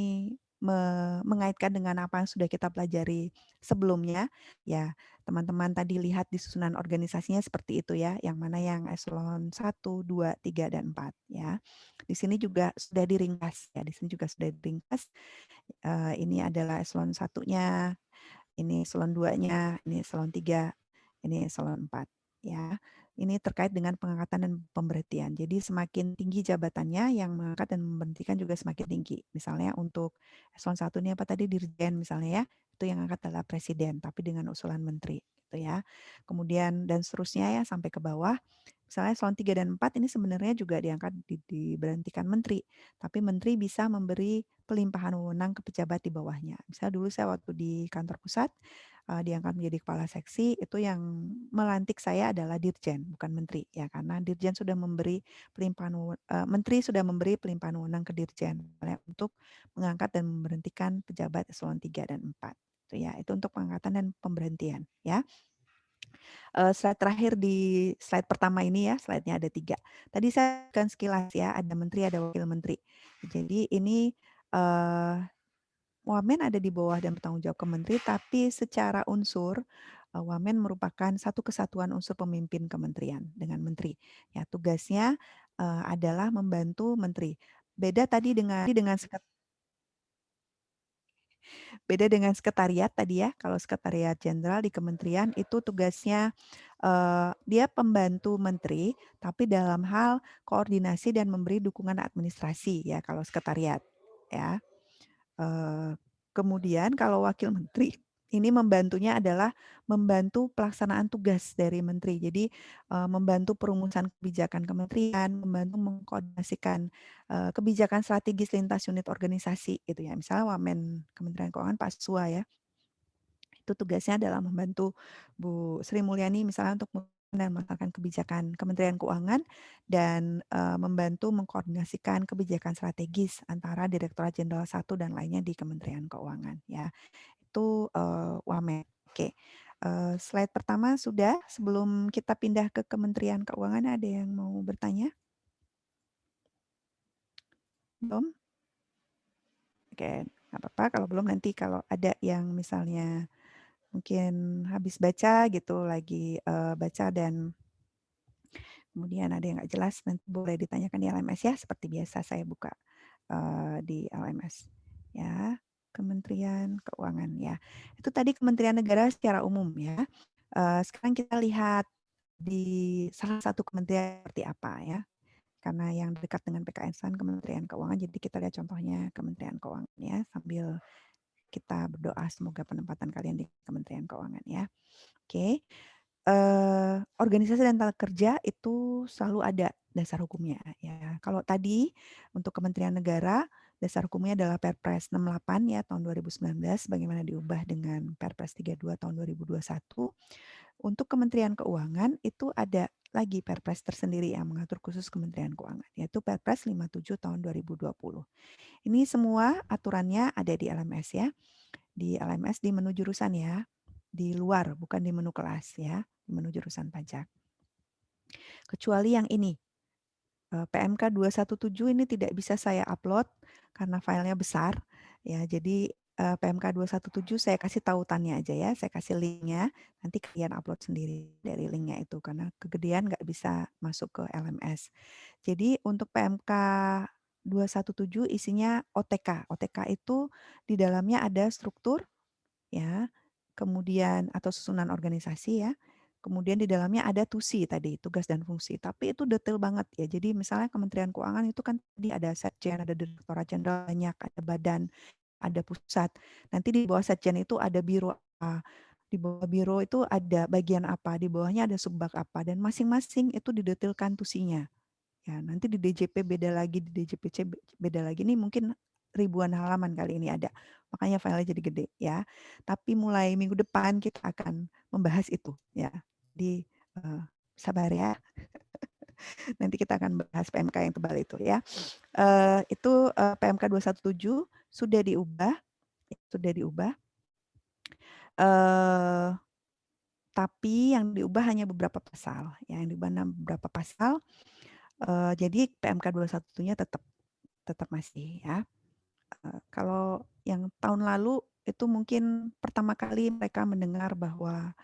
mengaitkan dengan apa yang sudah kita pelajari sebelumnya ya. Teman-teman tadi lihat di susunan organisasinya seperti itu ya, yang mana yang eselon 1, 2, 3, dan 4 ya. Di sini juga sudah diringkas ya, di sini juga sudah diringkas. Ini adalah eselon 1-nya, ini eselon 2-nya, ini eselon 3, ini eselon 4 ya. Ini terkait dengan pengangkatan dan pemberhentian. Jadi semakin tinggi jabatannya, yang mengangkat dan memberhentikan juga semakin tinggi. Misalnya untuk eselon 1 ini apa tadi, dirjen misalnya ya, itu yang angkat adalah presiden, tapi dengan usulan menteri gitu ya. Kemudian dan seterusnya ya sampai ke bawah. Misalnya eselon 3 dan 4 ini sebenarnya juga diangkat diberhentikan menteri, tapi menteri bisa memberi pelimpahan wewenang ke pejabat di bawahnya. Misalnya dulu saya waktu di kantor pusat, diangkat menjadi kepala seksi, itu yang melantik saya adalah dirjen, bukan menteri ya, karena dirjen sudah memberi menteri sudah memberi pelimpahan wewenang ke dirjen untuk mengangkat dan memberhentikan pejabat eselon 3 dan 4. Itu ya, itu untuk pengangkatan dan pemberhentian ya. Slide terakhir di slide pertama ini ya, slide-nya ada 3. Tadi saya akan sekilas ya, ada menteri, ada wakil menteri. Jadi ini eh, Wamen ada di bawah dan bertanggung jawab ke menteri, tapi secara unsur Wamen merupakan satu kesatuan unsur pemimpin kementerian dengan menteri. Ya, tugasnya adalah membantu menteri. Beda tadi dengan sekretariat tadi ya. Kalau sekretariat jenderal di kementerian itu tugasnya dia pembantu menteri, tapi dalam hal koordinasi dan memberi dukungan administrasi ya kalau sekretariat ya. Kemudian kalau wakil menteri ini membantunya adalah membantu pelaksanaan tugas dari menteri. Jadi membantu perumusan kebijakan kementerian, membantu mengkoordinasikan kebijakan strategis lintas unit organisasi gitu ya. Misalnya Wamen Kementerian Keuangan Pak Sua ya, itu tugasnya adalah membantu Bu Sri Mulyani misalnya untuk dan melaksanakan kebijakan Kementerian Keuangan dan membantu mengkoordinasikan kebijakan strategis antara Direktorat Jenderal 1 dan lainnya di Kementerian Keuangan ya. Itu Wamen. Oke. Slide pertama sudah. Sebelum kita pindah ke Kementerian Keuangan, ada yang mau bertanya? Belum? Oke, nggak apa-apa. Kalau belum nanti kalau ada yang misalnya mungkin habis baca gitu, lagi baca dan kemudian ada yang nggak jelas, nanti boleh ditanyakan di LMS ya, seperti biasa saya buka di LMS. Ya, Kementerian Keuangan ya. Itu tadi Kementerian Negara secara umum ya. Sekarang kita lihat di salah satu kementerian seperti apa ya. Karena yang dekat dengan PKN Kementerian Keuangan, jadi kita lihat contohnya Kementerian Keuangan ya, sambil kita berdoa semoga penempatan kalian di Kementerian Keuangan ya. Oke. Organisasi dan tata kerja itu selalu ada dasar hukumnya ya. Kalau tadi untuk Kementerian Negara dasar hukumnya adalah Perpres 68 ya tahun 2019 bagaimana diubah dengan Perpres 32 tahun 2021. Untuk Kementerian Keuangan itu ada lagi Perpres tersendiri yang mengatur khusus Kementerian Keuangan yaitu Perpres 57 tahun 2020. Ini semua aturannya ada di LMS ya. Di LMS di menu jurusan ya. Di luar bukan di menu kelas ya, di menu jurusan pajak. Kecuali yang ini, PMK 217 ini tidak bisa saya upload karena filenya besar. Ya, jadi PMK 217 saya kasih tautannya aja ya, saya kasih linknya. Nanti kalian upload sendiri dari linknya itu karena kegedean nggak bisa masuk ke LMS. Jadi untuk PMK 217 isinya OTK. OTK itu di dalamnya ada struktur ya, kemudian atau susunan organisasi ya. Kemudian di dalamnya ada TUSI tadi, tugas dan fungsi. Tapi itu detail banget ya. Jadi misalnya Kementerian Keuangan itu kan tadi ada Setjen, ada Direktorat Jenderal banyak, ada badan, ada pusat. Nanti di bawah Setjen itu ada biro apa, di bawah biro itu ada bagian apa, di bawahnya ada subbag apa, dan masing-masing itu didetailkan tusinya. Ya, nanti di DJP beda lagi, di DJPC beda lagi. Ini mungkin ribuan halaman kali ini ada. Makanya filenya jadi gede ya. Tapi mulai minggu depan kita akan membahas itu ya. Di sabar ya. Nanti kita akan bahas PMK yang tebal itu ya. Itu PMK 217 sudah diubah, sudah diubah. Eh, tapi yang diubah hanya beberapa pasal. Ya, yang diubah beberapa pasal. Jadi PMK 217-nya tetap masih ya. Kalau yang tahun lalu itu mungkin pertama kali mereka mendengar bahwa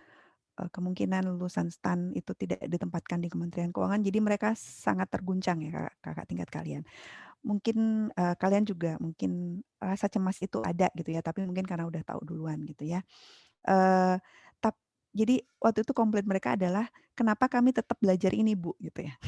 kemungkinan lulusan STAN itu tidak ditempatkan di Kementerian Keuangan, jadi mereka sangat terguncang ya kakak tingkat kalian. Mungkin kalian juga mungkin rasa cemas itu ada gitu ya, tapi mungkin karena udah tahu duluan gitu ya. Eh, tap, jadi waktu itu komplain mereka adalah kenapa kami tetap belajar ini Bu gitu ya.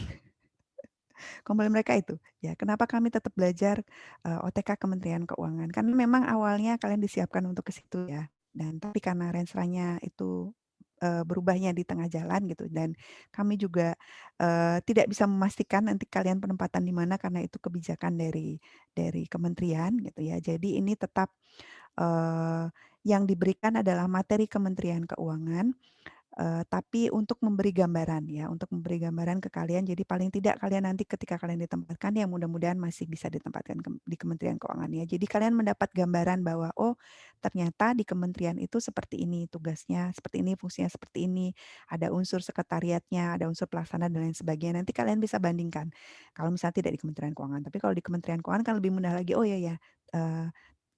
Komplain mereka itu, ya kenapa kami tetap belajar OTK Kementerian Keuangan? Karena memang awalnya kalian disiapkan untuk ke situ ya, dan tapi karena rensranya itu berubahnya di tengah jalan gitu, dan kami juga tidak bisa memastikan nanti kalian penempatan di mana karena itu kebijakan dari kementerian gitu ya. Jadi ini tetap yang diberikan adalah materi Kementerian Keuangan. Tapi untuk memberi gambaran ya, untuk memberi gambaran ke kalian, jadi paling tidak kalian nanti ketika kalian ditempatkan, ya mudah-mudahan masih bisa ditempatkan di Kementerian Keuangan ya. Jadi kalian mendapat gambaran bahwa, oh ternyata di kementerian itu seperti ini tugasnya, seperti ini fungsinya, seperti ini, ada unsur sekretariatnya, ada unsur pelaksana dan lain sebagainya. Nanti kalian bisa bandingkan. Kalau misalnya tidak di Kementerian Keuangan, tapi kalau di Kementerian Keuangan kan lebih mudah lagi, oh iya ya,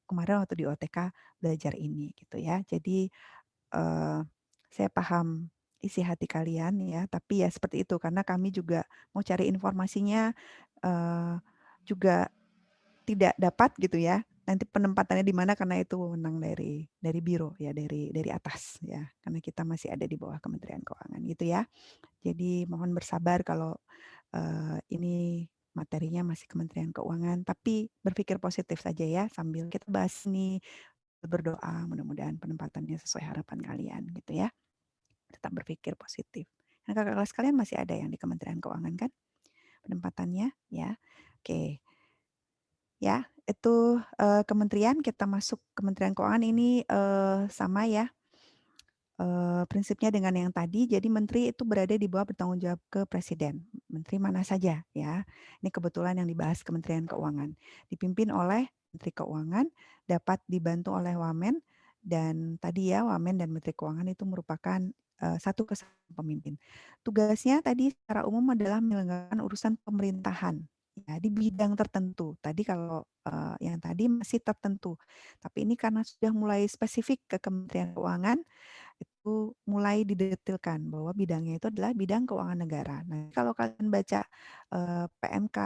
kemarin waktu di OTK belajar ini gitu ya. Jadi eee, saya paham isi hati kalian ya, tapi ya seperti itu karena kami juga mau cari informasinya, eee, juga tidak dapat gitu ya, nanti penempatannya di mana karena itu wewenang dari biro ya, dari atas ya, karena kita masih ada di bawah Kementerian Keuangan gitu ya. Jadi mohon bersabar kalau, ini materinya masih Kementerian Keuangan, tapi berpikir positif saja ya sambil kita bahas nih, berdoa mudah-mudahan penempatannya sesuai harapan kalian gitu ya. Tetap berpikir positif. Nah, kakak kelas kalian masih ada yang di Kementerian Keuangan kan penempatannya ya? Oke, ya itu kementerian, kita masuk Kementerian Keuangan ini sama ya, prinsipnya dengan yang tadi. Jadi menteri itu berada di bawah bertanggung jawab ke presiden. Menteri mana saja ya. Ini kebetulan yang dibahas Kementerian Keuangan. Dipimpin oleh Menteri Keuangan, dapat dibantu oleh Wamen, dan tadi ya Wamen dan Menteri Keuangan itu merupakan satu kesatuan pemimpin. Tugasnya tadi secara umum adalah menyelenggarakan urusan pemerintahan ya di bidang tertentu. Tadi kalau yang tadi masih tertentu, tapi ini karena sudah mulai spesifik ke Kementerian Keuangan, itu mulai didetilkan bahwa bidangnya itu adalah bidang keuangan negara. Nah, kalau kalian baca PMK,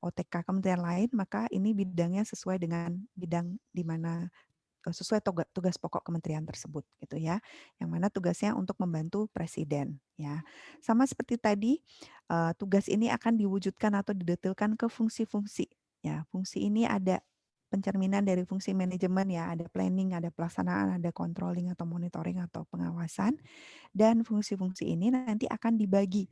OTK kementerian lain, maka ini bidangnya sesuai dengan bidang di mana sesuai tugas pokok kementerian tersebut gitu ya. Yang mana tugasnya untuk membantu presiden ya. Sama seperti tadi, tugas ini akan diwujudkan atau didetilkan ke fungsi-fungsi ya. Fungsi ini ada pencerminan dari fungsi manajemen ya, ada planning, ada pelaksanaan, ada controlling atau monitoring atau pengawasan, dan fungsi-fungsi ini nanti akan dibagi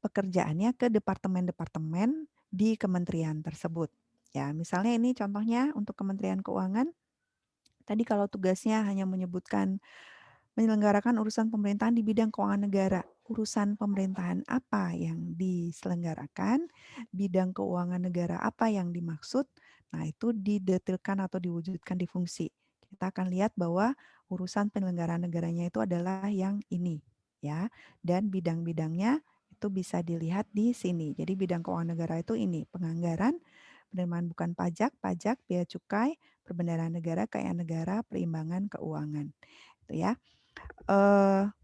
pekerjaannya ke departemen-departemen di kementerian tersebut. Ya, misalnya ini contohnya untuk Kementerian Keuangan, tadi kalau tugasnya hanya menyebutkan menyelenggarakan urusan pemerintahan di bidang keuangan negara. Urusan pemerintahan apa yang diselenggarakan, bidang keuangan negara apa yang dimaksud, nah itu didetilkan atau diwujudkan di fungsi. Kita akan lihat bahwa urusan penyelenggaraan negaranya itu adalah yang ini ya, dan bidang-bidangnya itu bisa dilihat di sini. Jadi bidang keuangan negara itu ini, penganggaran, penerimaan bukan pajak, pajak, bea cukai, perbendaharaan negara, kekayaan negara, perimbangan keuangan. Itu ya.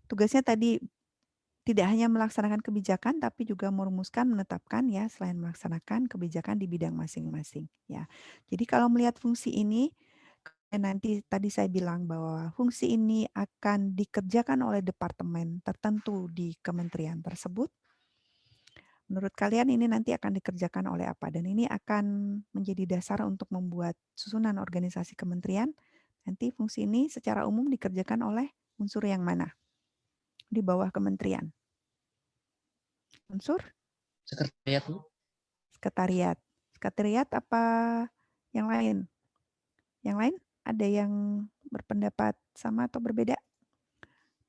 Tugasnya tadi tidak hanya melaksanakan kebijakan, tapi juga merumuskan, menetapkan ya, selain melaksanakan kebijakan di bidang masing-masing ya. Jadi kalau melihat fungsi ini, nanti tadi saya bilang bahwa fungsi ini akan dikerjakan oleh departemen tertentu di kementerian tersebut. Menurut kalian ini nanti akan dikerjakan oleh apa? Dan ini akan menjadi dasar untuk membuat susunan organisasi kementerian. Nanti fungsi ini secara umum dikerjakan oleh unsur yang mana? Di bawah kementerian. Unsur Sekretariat Bu. sekretariat. Sekretariat apa yang lain? Yang lain ada yang berpendapat sama atau berbeda?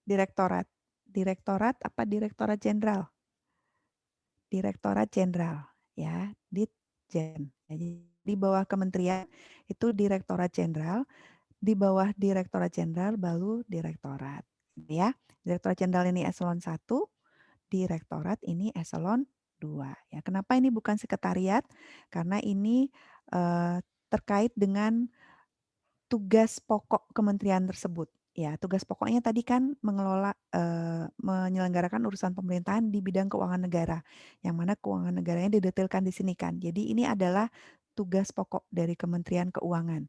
Direktorat. Direktorat apa direktorat jenderal? Direktorat jenderal ya, Ditjen. Jadi di bawah kementerian itu direktorat jenderal, di bawah direktorat jenderal baru direktorat ya. Direktorat jenderal ini eselon 1, direktorat ini eselon 2 ya. Kenapa ini bukan sekretariat? Karena ini terkait dengan tugas pokok kementerian tersebut. Ya, tugas pokoknya tadi kan mengelola, menyelenggarakan urusan pemerintahan di bidang keuangan negara, yang mana keuangan negaranya didetailkan di sini kan. Jadi ini adalah tugas pokok dari Kementerian Keuangan,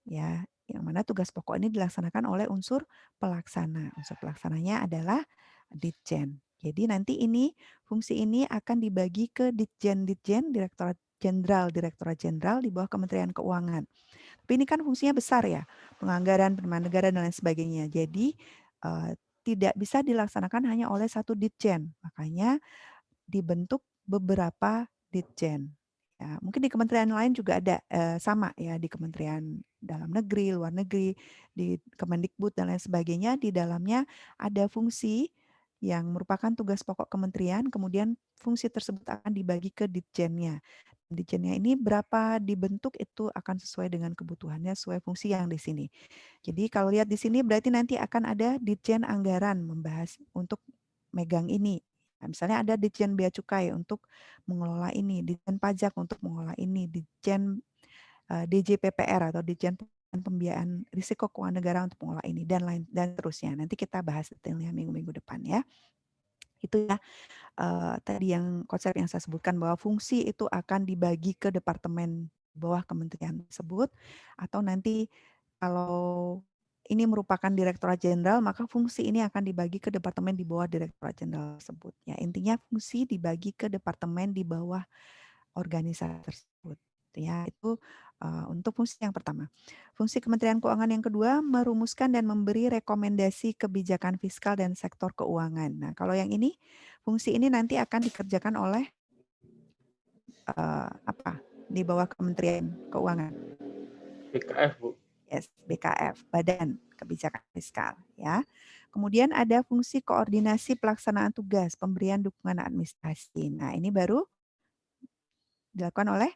ya, yang mana tugas pokok ini dilaksanakan oleh unsur pelaksana. Unsur pelaksananya adalah Ditjen. Jadi nanti ini, fungsi ini akan dibagi ke Ditjen-Ditjen, Direktorat Jenderal di bawah Kementerian Keuangan. Tapi ini kan fungsinya besar ya, penganggaran, penerimaan negara dan lain sebagainya. Jadi tidak bisa dilaksanakan hanya oleh satu ditjen. Makanya dibentuk beberapa ditjen. Ya, mungkin di kementerian lain juga ada sama ya, di Kementerian Dalam Negeri, Luar Negeri, di Kemendikbud dan lain sebagainya. Di dalamnya ada fungsi yang merupakan tugas pokok kementerian, kemudian fungsi tersebut akan dibagi ke ditjennya. Ditjennya ini berapa dibentuk itu akan sesuai dengan kebutuhannya, sesuai fungsi yang di sini. Jadi kalau lihat di sini berarti nanti akan ada Ditjen Anggaran membahas untuk megang ini. Nah, misalnya ada Ditjen Bea Cukai untuk mengelola ini, Ditjen Pajak untuk mengelola ini, Ditjen DJPPR atau Ditjen Pembiayaan Risiko Keuangan Negara untuk mengelola ini dan lain dan terusnya. Nanti kita bahas detailnya minggu-minggu depan ya. Itu ya tadi yang konsep yang saya sebutkan bahwa fungsi itu akan dibagi ke departemen bawah kementerian tersebut atau nanti kalau ini merupakan Direktorat Jenderal, maka fungsi ini akan dibagi ke departemen di bawah Direktorat Jenderal tersebut. Ya, intinya fungsi dibagi ke departemen di bawah organisasi tersebut. Ya, itu untuk fungsi yang pertama. Fungsi Kementerian Keuangan yang kedua, merumuskan dan memberi rekomendasi kebijakan fiskal dan sektor keuangan. Nah, kalau yang ini, fungsi ini nanti akan dikerjakan oleh apa? Di bawah Kementerian Keuangan. BKF, Bu. Yes, BKF, Badan Kebijakan Fiskal ya. Kemudian ada fungsi koordinasi pelaksanaan tugas, pemberian dukungan administrasi. Nah, ini baru dilakukan oleh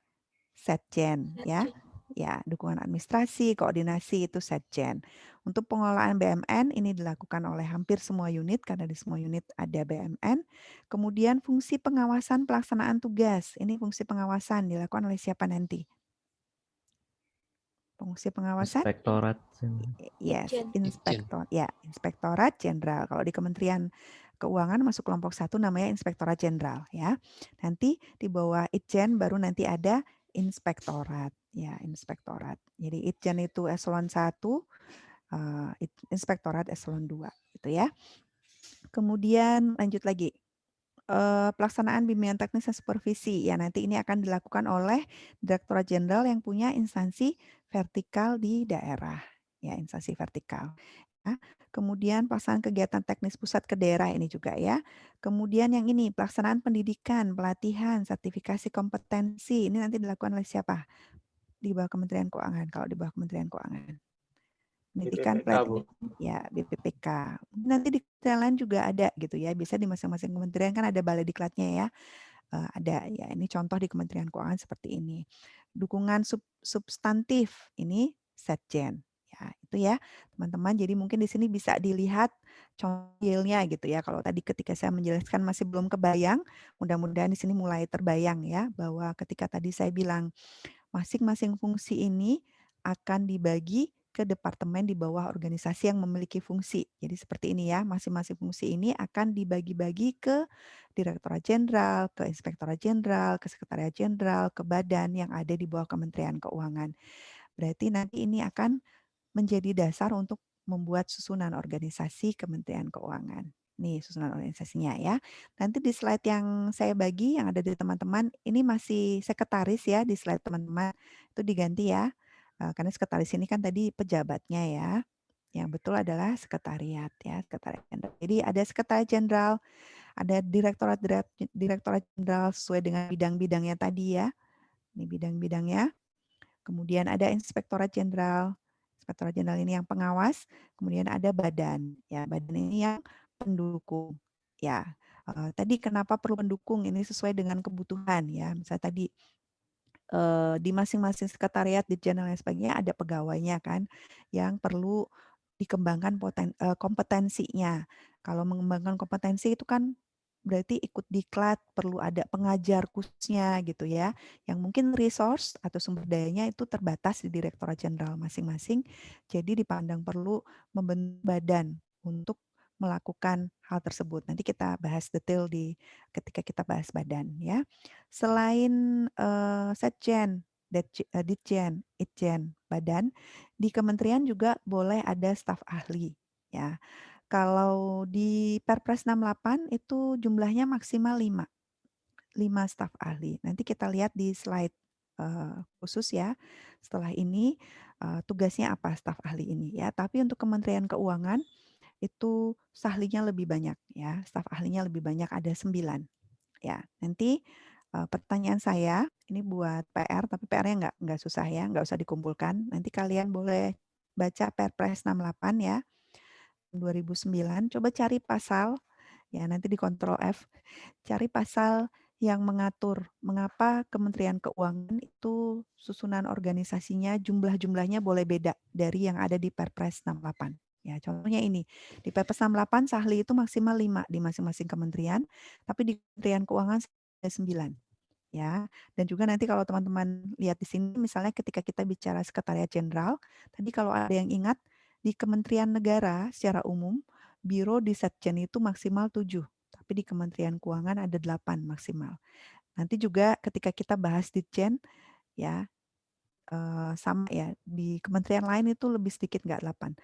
Setjen ya. Ya, dukungan administrasi, koordinasi itu Setjen. Untuk pengelolaan BMN ini dilakukan oleh hampir semua unit karena di semua unit ada BMN. Kemudian fungsi pengawasan pelaksanaan tugas. Ini fungsi pengawasan dilakukan oleh siapa nanti? Fungsi pengawasan? Inspektorat. Yes, Ditjen. Inspektorat Jenderal. Kalau di Kementerian Keuangan masuk kelompok 1 namanya Inspektorat Jenderal ya. Nanti di bawah Itjen baru nanti ada Inspektorat ya, Inspektorat. Jadi Itjen itu eselon 1, Inspektorat eselon 2 gitu ya. Kemudian lanjut lagi. Pelaksanaan bimbingan teknis dan supervisi. Ya, nanti ini akan dilakukan oleh Direktorat Jenderal yang punya instansi vertikal di daerah. Ya, instansi vertikal. Ya. Kemudian pelaksanaan kegiatan teknis pusat ke daerah ini juga ya. Kemudian yang ini pelaksanaan pendidikan, pelatihan, sertifikasi kompetensi. Ini nanti dilakukan oleh siapa? Di bawah Kementerian Keuangan. Kalau di bawah Kementerian Keuangan. Pendidikan, BPPK, Bu. ya BPPK. Nanti di kementerian lain juga ada gitu ya. Bisa di masing-masing kementerian kan ada balai diklatnya ya. Ada ya. Ini contoh di Kementerian Keuangan seperti ini. Dukungan substantif ini Setjen. Ya, itu ya teman-teman. Jadi mungkin di sini bisa dilihat contohnya gitu ya. Kalau tadi ketika saya menjelaskan masih belum kebayang, mudah-mudahan di sini mulai terbayang ya bahwa ketika tadi saya bilang masing-masing fungsi ini akan dibagi ke departemen di bawah organisasi yang memiliki fungsi. Jadi seperti ini ya, masing-masing fungsi ini akan dibagi-bagi ke Direktorat Jenderal, ke Inspektorat Jenderal, ke Sekretariat Jenderal, ke badan yang ada di bawah Kementerian Keuangan. Berarti nanti ini akan menjadi dasar untuk membuat susunan organisasi Kementerian Keuangan. Nih susunan organisasinya ya. Nanti di slide yang saya bagi yang ada di teman-teman, ini masih sekretaris ya di slide teman-teman. Itu diganti ya. Karena sekretaris ini kan tadi pejabatnya ya. Yang betul adalah sekretariat ya, sekretariat jenderal. Jadi ada sekretaris jenderal, ada direktorat jenderal sesuai dengan bidang-bidangnya tadi ya. Ini bidang-bidangnya. Kemudian ada Inspektorat Jenderal. Inspektorat Jenderal ini yang pengawas, kemudian ada badan. Ya, badan ini yang pendukung. Ya, tadi kenapa perlu pendukung? Ini sesuai dengan kebutuhan ya. Misalnya tadi di masing-masing sekretariat di dan lain sebagainya ada pegawainya kan yang perlu dikembangkan kompetensinya. Kalau mengembangkan kompetensi itu kan berarti ikut diklat, perlu ada pengajar khususnya gitu ya. Yang mungkin resource atau sumber dayanya itu terbatas di Direktorat Jenderal masing-masing. Jadi dipandang perlu membentuk badan untuk melakukan hal tersebut. Nanti kita bahas detail ketika kita bahas badan ya. Selain Setjen, Ditjen, Itjen, badan, di kementerian juga boleh ada staf ahli ya. Kalau di Perpres 68 itu jumlahnya maksimal 5 staf ahli. Nanti kita lihat di slide khusus ya. Setelah ini tugasnya apa staf ahli ini ya. Tapi untuk Kementerian Keuangan itu sahlinya lebih banyak ya, staf ahlinya lebih banyak ada 9 ya. Nanti, pertanyaan saya ini buat PR, tapi PR-nya nggak susah ya, nggak usah dikumpulkan. Nanti kalian boleh baca Perpres 68 ya, 2009, coba cari pasal, ya nanti dikontrol F, cari pasal yang mengatur mengapa Kementerian Keuangan itu susunan organisasinya jumlah-jumlahnya boleh beda dari yang ada di Perpres 68. Ya, contohnya ini, di Perpres 68 Sahli itu maksimal 5 di masing-masing kementerian, tapi di Kementerian Keuangan ada 9 ya. Dan juga nanti kalau teman-teman lihat di sini misalnya ketika kita bicara Sekretariat Jenderal, tadi kalau ada yang ingat di Kementerian Negara secara umum, biro di Setjen itu maksimal 7, tapi di Kementerian Keuangan ada 8 maksimal. Nanti juga ketika kita bahas Ditjen ya, sama ya, di kementerian lain itu lebih sedikit nggak 8.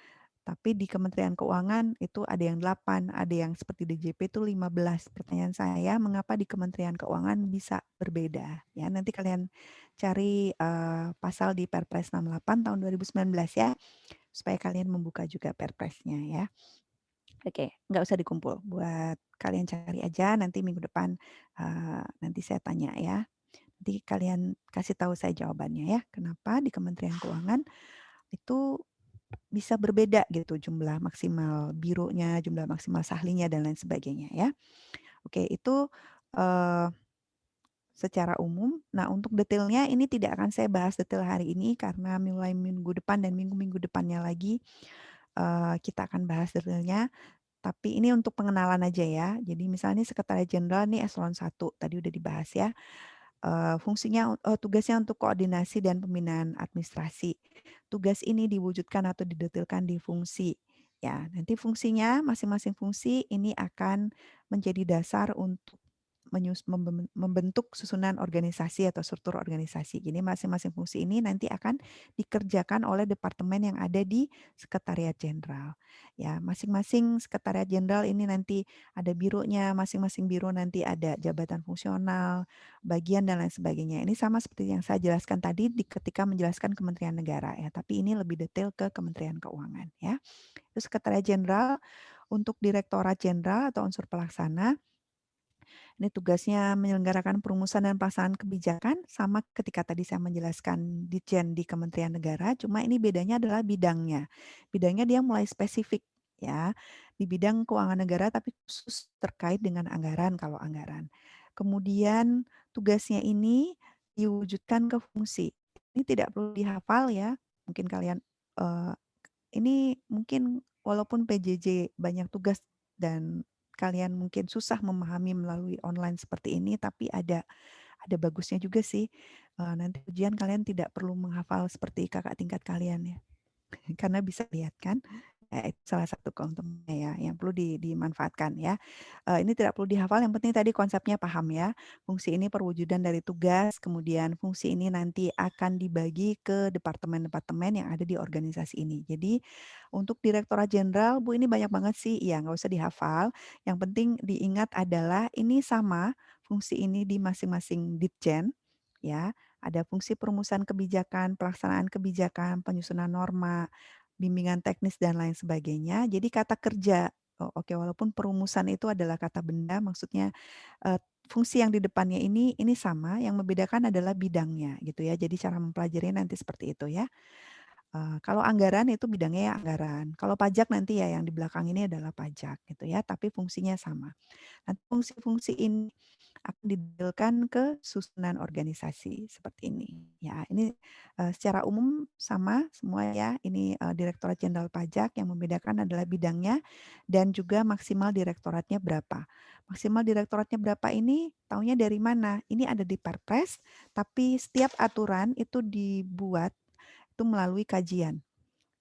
Tapi di Kementerian Keuangan itu ada yang 8, ada yang seperti DJP itu 15. Pertanyaan saya, mengapa di Kementerian Keuangan bisa berbeda? Ya, nanti kalian cari pasal di Perpres 68 tahun 2019 ya, supaya kalian membuka juga Perpresnya ya. Oke, nggak usah dikumpul. Buat kalian cari aja, nanti minggu depan nanti saya tanya ya. Nanti kalian kasih tahu saya jawabannya ya. Kenapa di Kementerian Keuangan itu bisa berbeda gitu jumlah maksimal bironya, jumlah maksimal sahlinya dan lain sebagainya ya. Oke, itu eh, secara umum. Nah, untuk detailnya ini tidak akan saya bahas detail hari ini karena mulai minggu depan dan minggu-minggu depannya lagi kita akan bahas detailnya. Tapi ini untuk pengenalan aja ya. Jadi misalnya Sekretariat Jenderal nih eselon 1 tadi udah dibahas ya. Fungsinya tugasnya untuk koordinasi dan pembinaan administrasi. Tugas ini diwujudkan atau didetailkan di fungsi. Ya, nanti fungsinya masing-masing fungsi ini akan menjadi dasar untuk membentuk susunan organisasi atau struktur organisasi. Jadi masing-masing fungsi ini nanti akan dikerjakan oleh departemen yang ada di Sekretariat Jenderal. Ya, masing-masing Sekretariat Jenderal ini nanti ada bironya, masing-masing biro nanti ada jabatan fungsional, bagian dan lain sebagainya. Ini sama seperti yang saya jelaskan tadi ketika menjelaskan Kementerian Negara ya, tapi ini lebih detail ke Kementerian Keuangan ya. Terus Sekretariat Jenderal untuk Direktorat Jenderal atau unsur pelaksana ini tugasnya menyelenggarakan perumusan dan pelaksanaan kebijakan sama ketika tadi saya menjelaskan Ditjen di Kementerian Negara, cuma ini bedanya adalah bidangnya. Bidangnya dia mulai spesifik ya, di bidang keuangan negara tapi khusus terkait dengan anggaran kalau anggaran. Kemudian tugasnya ini diwujudkan ke fungsi. Ini tidak perlu dihafal ya, mungkin kalian eh, ini mungkin walaupun PJJ banyak tugas dan kalian mungkin susah memahami melalui online seperti ini, tapi ada bagusnya juga sih. Nanti ujian kalian tidak perlu menghafal seperti kakak tingkat kalian ya. Karena bisa lihat kan, ya, itu salah satu keuntungannya ya, yang perlu dimanfaatkan ya. Ini tidak perlu dihafal, yang penting tadi konsepnya paham ya. Fungsi ini perwujudan dari tugas, kemudian fungsi ini nanti akan dibagi ke departemen-departemen yang ada di organisasi ini. Jadi untuk Direktorat Jenderal, Bu ini banyak banget sih, ya nggak usah dihafal. Yang penting diingat adalah ini sama fungsi ini di masing-masing Ditjen, ya. Ada fungsi perumusan kebijakan, pelaksanaan kebijakan, penyusunan norma, bimbingan teknis dan lain sebagainya. Jadi kata kerja, oh, oke walaupun perumusan itu adalah kata benda, maksudnya fungsi yang di depannya ini sama, yang membedakan adalah bidangnya gitu ya. Jadi cara mempelajari nanti seperti itu ya. Kalau anggaran itu bidangnya ya anggaran. Kalau pajak nanti ya yang di belakang ini adalah pajak gitu ya, tapi fungsinya sama. Nah, fungsi-fungsi ini akan didetailkan ke susunan organisasi seperti ini. Ya, ini secara umum sama semua ya. Ini Direktorat Jenderal Pajak yang membedakan adalah bidangnya dan juga maksimal direktoratnya berapa. Maksimal direktoratnya berapa ini taunya dari mana? Ini ada di Perpres, tapi setiap aturan itu dibuat itu melalui kajian.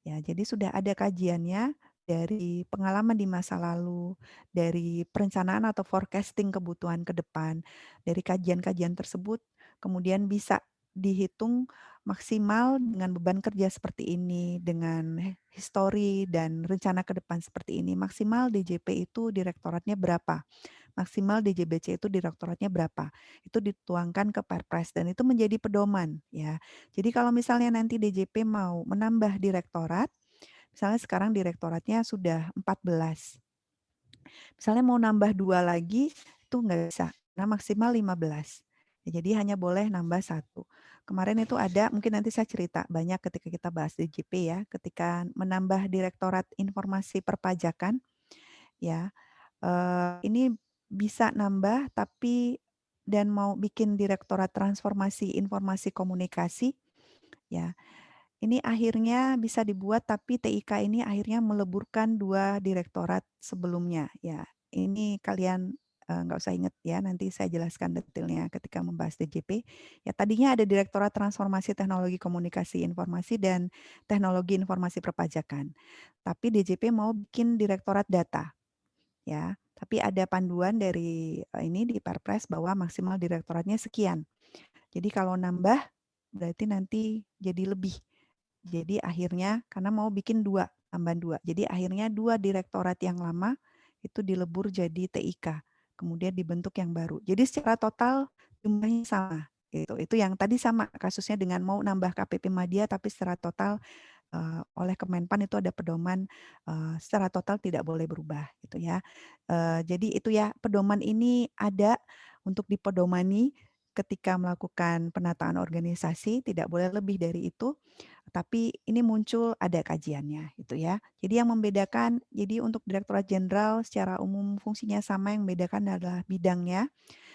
Ya, jadi sudah ada kajiannya dari pengalaman di masa lalu, dari perencanaan atau forecasting kebutuhan ke depan. Dari kajian-kajian tersebut kemudian bisa dihitung maksimal dengan beban kerja seperti ini, dengan histori dan rencana ke depan seperti ini. Maksimal DJP itu direktoratnya berapa? Maksimal DJBC itu direktoratnya berapa? Itu dituangkan ke Perpres dan itu menjadi pedoman ya. Jadi kalau misalnya nanti DJP mau menambah direktorat, Misalnya sekarang direktoratnya sudah 14. Misalnya mau nambah 2 lagi, itu nggak bisa, karena maksimal 15. Ya, jadi hanya boleh nambah satu. Kemarin itu ada, mungkin nanti saya cerita banyak ketika kita bahas DJP ya, ketika menambah Direktorat Informasi Perpajakan, ya, ini bisa nambah tapi dan mau bikin Direktorat Transformasi Informasi Komunikasi, ya, ini akhirnya bisa dibuat, tapi TIK ini akhirnya meleburkan 2 direktorat sebelumnya, ya. Ini kalian, nggak usah ingat ya, nanti saya jelaskan detailnya ketika membahas DJP. Ya tadinya ada Direktorat Transformasi Teknologi Komunikasi Informasi dan Teknologi Informasi Perpajakan. Tapi DJP mau bikin Direktorat Data, ya. Tapi ada panduan dari, ini di Perpres bahwa maksimal direktoratnya sekian. Jadi kalau nambah, berarti nanti jadi lebih. Jadi akhirnya karena mau bikin 2, tambahan 2. Jadi akhirnya 2 direktorat yang lama itu dilebur jadi TIK, kemudian dibentuk yang baru. Jadi secara total jumlahnya sama, gitu. Itu yang tadi sama kasusnya dengan mau nambah KPP Madya tapi secara total oleh Kemenpan itu ada pedoman secara total tidak boleh berubah gitu ya. Jadi itu ya pedoman ini ada untuk dipedomani ketika melakukan penataan organisasi tidak boleh lebih dari itu, tapi ini muncul ada kajiannya gitu ya. Jadi yang membedakan jadi untuk Direktorat Jenderal secara umum fungsinya sama, yang membedakan adalah bidangnya.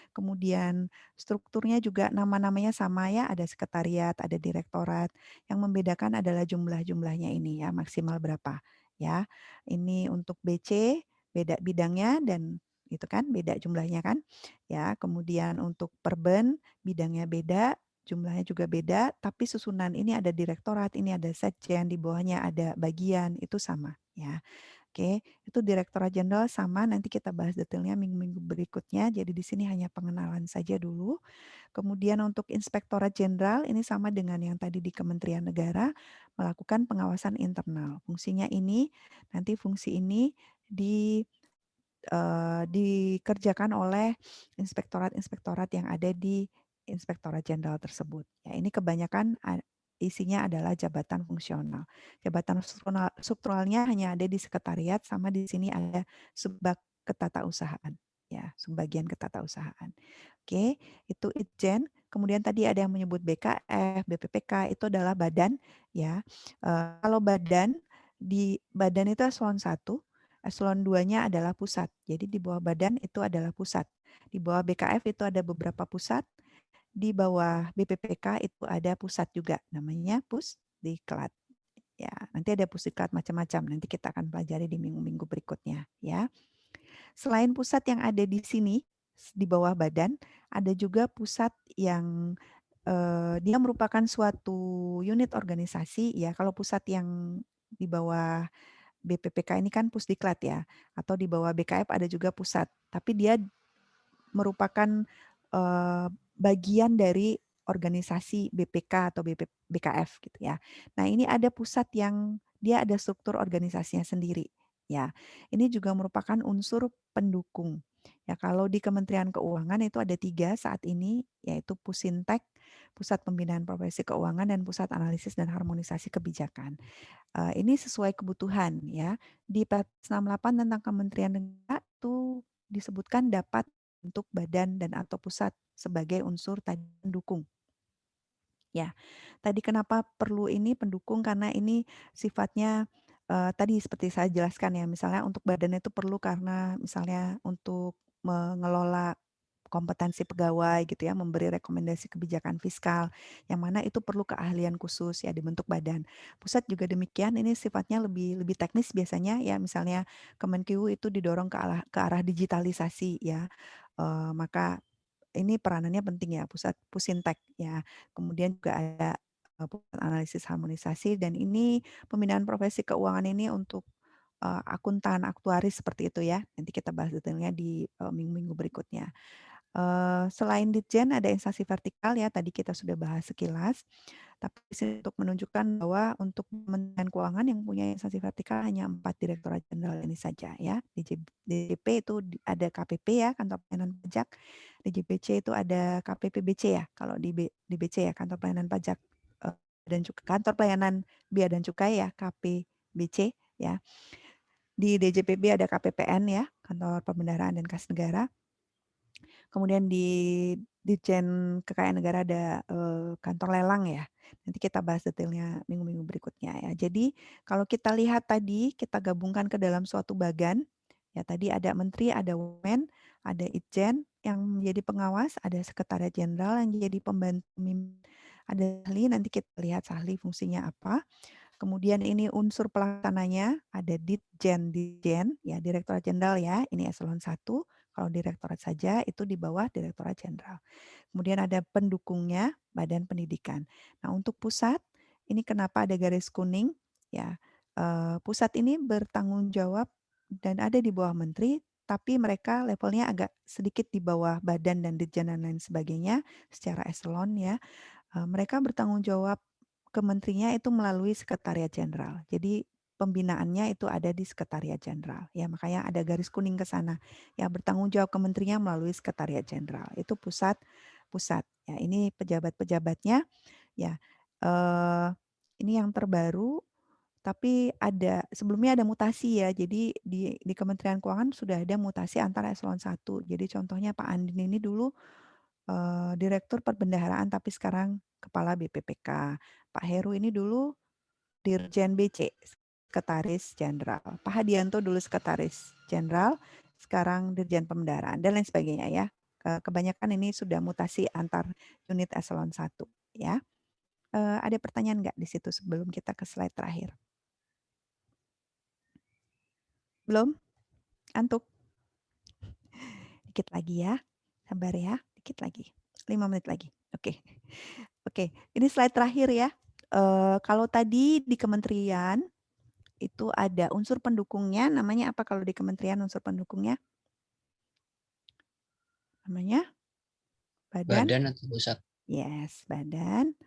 Kemudian strukturnya juga nama-namanya sama ya, ada sekretariat, ada direktorat. Yang membedakan adalah jumlah-jumlahnya ini ya, maksimal berapa ya. Ini untuk BC beda bidangnya dan itu kan beda jumlahnya kan. Ya, kemudian untuk Perben bidangnya beda, jumlahnya juga beda, tapi susunan ini ada direktorat, ini ada sekjen, di bawahnya ada bagian, itu sama ya. Oke, itu Direktorat Jenderal sama, nanti kita bahas detailnya minggu-minggu berikutnya. Jadi di sini hanya pengenalan saja dulu. Kemudian untuk Inspektorat Jenderal ini sama dengan yang tadi di Kementerian Negara, melakukan pengawasan internal. Fungsinya ini, nanti fungsi ini dikerjakan oleh inspektorat-inspektorat yang ada di Inspektorat Jenderal tersebut. Ya, ini kebanyakan isinya adalah jabatan fungsional. Jabatan strukturalnya hanya ada di sekretariat, sama di sini ada subbag ketatausahaan. Ya, subbagian ketatausahaan. Oke, itu Itjen. Kemudian tadi ada yang menyebut BKF, BPPK, itu adalah badan. Ya, kalau badan, di badan itu eselon 1, eselon 2-nya adalah pusat. Jadi di bawah badan itu adalah pusat. Di bawah BKF itu ada beberapa pusat. Di bawah BPPK itu ada pusat juga, namanya Pusdiklat. Ya, nanti ada Pusdiklat macam-macam. Nanti kita akan pelajari di minggu-minggu berikutnya, ya. Selain pusat yang ada di sini di bawah badan, ada juga pusat yang dia merupakan suatu unit organisasi ya. Kalau pusat yang di bawah BPPK ini kan Pusdiklat ya, atau di bawah BKF ada juga pusat, tapi dia merupakan bagian dari organisasi BPK atau BKF gitu ya. Nah, ini ada pusat yang dia ada struktur organisasinya sendiri ya. Ini juga merupakan unsur pendukung. Ya, kalau di Kementerian Keuangan itu ada 3 saat ini, yaitu Pusintek, Pusat Pembinaan Profesi Keuangan, dan Pusat Analisis dan Harmonisasi Kebijakan. Ini sesuai kebutuhan ya. Di Perpres 68 tentang Kementerian Negara itu disebutkan dapat bentuk badan dan atau pusat sebagai unsur tadi pendukung. Ya, tadi kenapa perlu ini pendukung, karena ini sifatnya tadi seperti saya jelaskan ya, misalnya untuk badan itu perlu karena misalnya untuk mengelola kompetensi pegawai gitu ya, memberi rekomendasi kebijakan fiskal, yang mana itu perlu keahlian khusus ya dibentuk badan. Pusat juga demikian, ini sifatnya lebih lebih teknis biasanya ya, misalnya Kemenkeu itu didorong ke arah digitalisasi ya, maka ini peranannya penting ya, pusat Pusintek ya. Kemudian juga ada pusat analisis harmonisasi, dan ini pembinaan profesi keuangan ini untuk akuntan, aktuaris seperti itu ya. Nanti kita bahas detailnya di minggu-minggu berikutnya. Selain Ditjen ada instansi vertikal ya, tadi kita sudah bahas sekilas. Tapi untuk menunjukkan bahwa untuk Kementerian Keuangan yang punya instansi vertikal hanya 4 Direktorat Jenderal ini saja ya. Di DJP itu ada KPP ya, Kantor Pelayanan Pajak. Di JPC itu ada KPPBC ya, kalau di BC ya, Kantor Pelayanan Pajak dan juga Kantor Pelayanan Bea dan Cukai ya, KPBC. BC ya. Di DJPB ada KPPN ya, Kantor Pembendaharaan dan Kas Negara. Kemudian di Ditjen Kekayaan Negara ada kantor lelang ya. Nanti kita bahas detailnya minggu-minggu berikutnya ya. Jadi kalau kita lihat tadi kita gabungkan ke dalam suatu bagan, ya tadi ada menteri, ada wamen, ada itjen yang menjadi pengawas, ada sekretariat jenderal yang jadi pembantu pemimpin, ada ahli, nanti kita lihat ahli fungsinya apa. Kemudian ini unsur pelaksananya ada Ditjen, ya Direktorat Jenderal ya, ini eselon 1. Kalau direktorat saja itu di bawah Direktorat Jenderal. Kemudian ada pendukungnya, Badan Pendidikan. Nah, untuk pusat, ini kenapa ada garis kuning? Ya, pusat ini bertanggung jawab dan ada di bawah menteri, tapi mereka levelnya agak sedikit di bawah badan dan ditjen dan lain sebagainya secara eselon ya. Mereka bertanggung jawab ke menterinya itu melalui sekretariat jenderal. Jadi pembinaannya itu ada di sekretariat jenderal. Ya, makanya ada garis kuning ke sana. Ya, bertanggung jawab ke menterinya melalui sekretariat jenderal. Itu pusat. Ya, ini pejabat-pejabatnya. Ya, ini yang terbaru. Tapi ada sebelumnya ada mutasi ya. Jadi di Kementerian Keuangan sudah ada mutasi antara eselon 1. Jadi contohnya Pak Andin ini dulu Direktur Perbendaharaan tapi sekarang Kepala BPPK. Pak Heru ini dulu Dirjen BC, Sekretaris Jenderal. Pak Hadianto dulu Sekretaris Jenderal, sekarang Dirjen Pembendaharaan dan lain sebagainya ya. Kebanyakan ini sudah mutasi antar unit eselon 1 ya. Ada pertanyaan nggak di situ sebelum kita ke slide terakhir? Belum? Antuk? Dikit lagi ya. Sabar ya, dikit lagi. 5 menit lagi. Oke. Oke, ini slide terakhir ya. Kalau tadi di kementerian itu ada unsur pendukungnya, namanya apa kalau di kementerian unsur pendukungnya? Namanya badan? Badan atau pusat? Yes, badan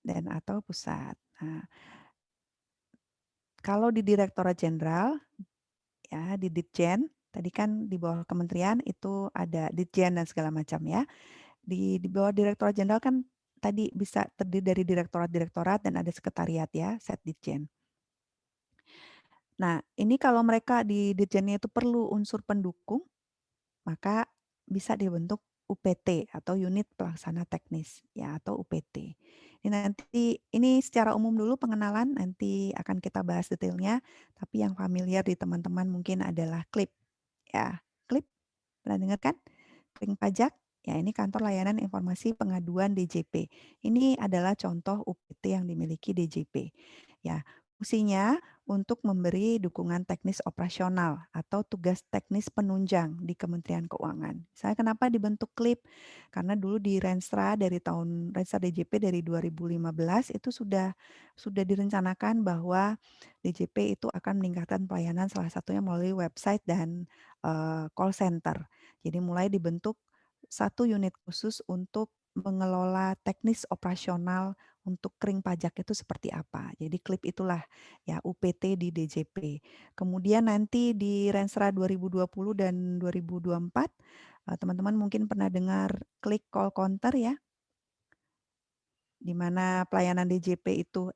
dan atau pusat. Nah, kalau di Direktorat Jenderal, ya di Ditjen, tadi kan di bawah kementerian itu ada Ditjen dan segala macam ya. Di bawah Direktorat Jenderal kan tadi bisa terdiri dari direktorat-direktorat dan ada sekretariat ya, Setditjen. Nah, ini kalau mereka di Ditjennya itu perlu unsur pendukung, maka bisa dibentuk UPT atau Unit Pelaksana Teknis ya atau UPT. Ini secara umum dulu pengenalan, nanti akan kita bahas detailnya, tapi yang familiar di teman-teman mungkin adalah KLIP ya. KLIP pernah dengar kan? Kling pajak. Ya, ini Kantor Layanan Informasi Pengaduan DJP. Ini adalah contoh UPT yang dimiliki DJP. Ya, fungsinya untuk memberi dukungan teknis operasional atau tugas teknis penunjang di Kementerian Keuangan. Saya kenapa dibentuk KLIP? Karena dulu di Renstra Renstra DJP dari 2015 itu sudah direncanakan bahwa DJP itu akan meningkatkan pelayanan salah satunya melalui website dan call center. Jadi mulai dibentuk satu unit khusus untuk mengelola teknis operasional untuk kering pajak itu seperti apa. Jadi klip itulah ya UPT di DJP. Kemudian nanti di Renstra 2020 dan 2024 teman-teman mungkin pernah dengar klik call counter ya, di mana pelayanan DJP itu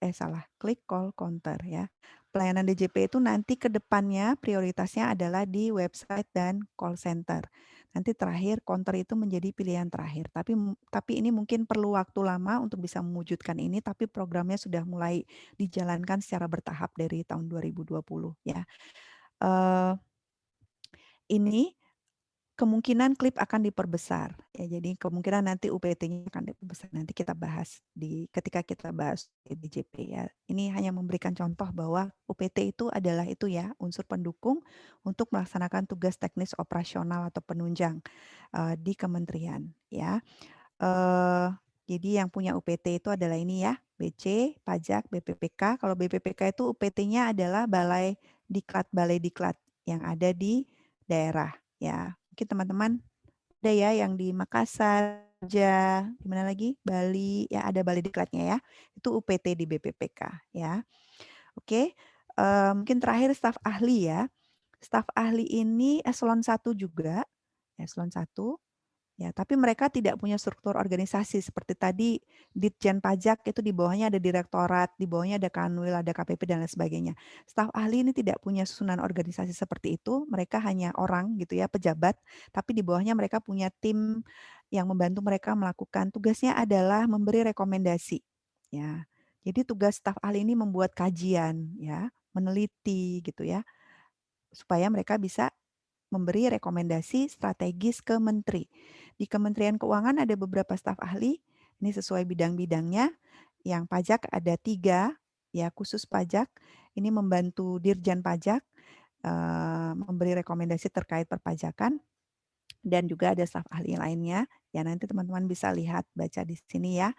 klik call counter ya. Pelayanan DJP itu nanti ke depannya prioritasnya adalah di website dan call center. Nanti terakhir counter itu menjadi pilihan terakhir. Tapi ini mungkin perlu waktu lama untuk bisa mewujudkan ini, tapi programnya sudah mulai dijalankan secara bertahap dari tahun 2020 ya. Ini kemungkinan klip akan diperbesar ya, jadi kemungkinan nanti UPT-nya akan diperbesar. Nanti kita bahas ketika kita bahas di DJP ya. Ini hanya memberikan contoh bahwa UPT itu adalah itu ya, unsur pendukung untuk melaksanakan tugas teknis operasional atau penunjang di kementerian ya. Jadi yang punya UPT itu adalah ini ya, BC, Pajak, BPPK. Kalau BPPK itu UPT-nya adalah Balai Diklat yang ada di daerah ya. Mungkin teman-teman ada ya yang di Makassar, aja, di mana lagi? Bali, ya ada Balai Diklatnya ya. Itu UPT di BPPK ya. Oke, mungkin terakhir staf ahli ya. Staf ahli ini eselon 1 juga, eselon 1. Ya, tapi mereka tidak punya struktur organisasi seperti tadi Ditjen Pajak itu di bawahnya ada direktorat, di bawahnya ada Kanwil, ada KPP dan lain sebagainya. Staf ahli ini tidak punya susunan organisasi seperti itu, mereka hanya orang gitu ya, pejabat, tapi di bawahnya mereka punya tim yang membantu mereka melakukan tugasnya adalah memberi rekomendasi. Ya. Jadi tugas staf ahli ini membuat kajian ya, meneliti gitu ya, supaya mereka bisa memberi rekomendasi strategis ke menteri. Di Kementerian Keuangan ada beberapa staf ahli, ini sesuai bidang-bidangnya. Yang pajak ada 3, ya khusus pajak. Ini membantu Dirjen Pajak, memberi rekomendasi terkait perpajakan. Dan juga ada staf ahli lainnya. Ya nanti teman-teman bisa lihat, baca di sini ya,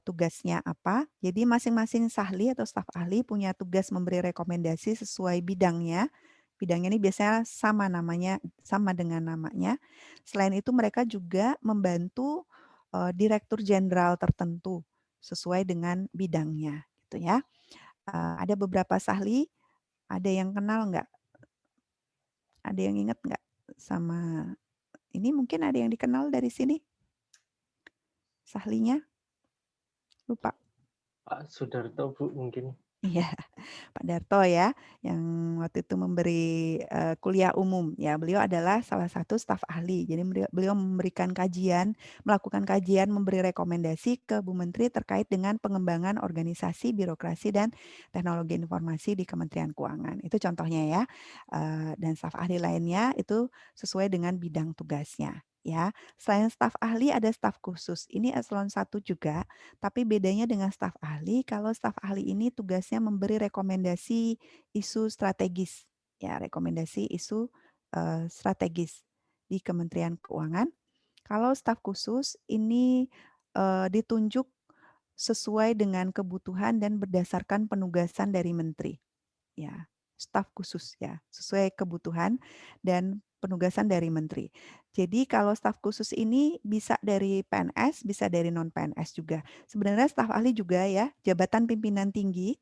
tugasnya apa. Jadi masing-masing sahli atau staf ahli punya tugas memberi rekomendasi sesuai bidangnya. Bidangnya ini biasanya sama namanya, sama dengan namanya. Selain itu mereka juga membantu direktur jenderal tertentu sesuai dengan bidangnya, gitu ya. Ada beberapa sahli, ada yang kenal nggak? Ada yang ingat nggak sama ini? Mungkin ada yang dikenal dari sini, sahlinya? Lupa. Pak Sudarto, Bu, mungkin. Iya. Pak Darto ya, yang waktu itu memberi kuliah umum. Ya, beliau adalah salah satu staf ahli. Jadi beliau beliau memberikan kajian, melakukan kajian, memberi rekomendasi ke Bu Menteri terkait dengan pengembangan organisasi, birokrasi, dan teknologi informasi di Kementerian Keuangan. Itu contohnya ya. Dan staf ahli lainnya itu sesuai dengan bidang tugasnya. Ya, selain staf ahli ada staf khusus. Ini eselon 1 juga, tapi bedanya dengan staf ahli, kalau staf ahli ini tugasnya memberi rekomendasi isu strategis. Ya, rekomendasi isu strategis di Kementerian Keuangan. Kalau staf khusus ini ditunjuk sesuai dengan kebutuhan dan berdasarkan penugasan dari menteri. Ya, staf khusus ya, sesuai kebutuhan dan penugasan dari menteri. Jadi kalau staf khusus ini bisa dari PNS, bisa dari non PNS juga. Sebenarnya staf ahli juga ya, jabatan pimpinan tinggi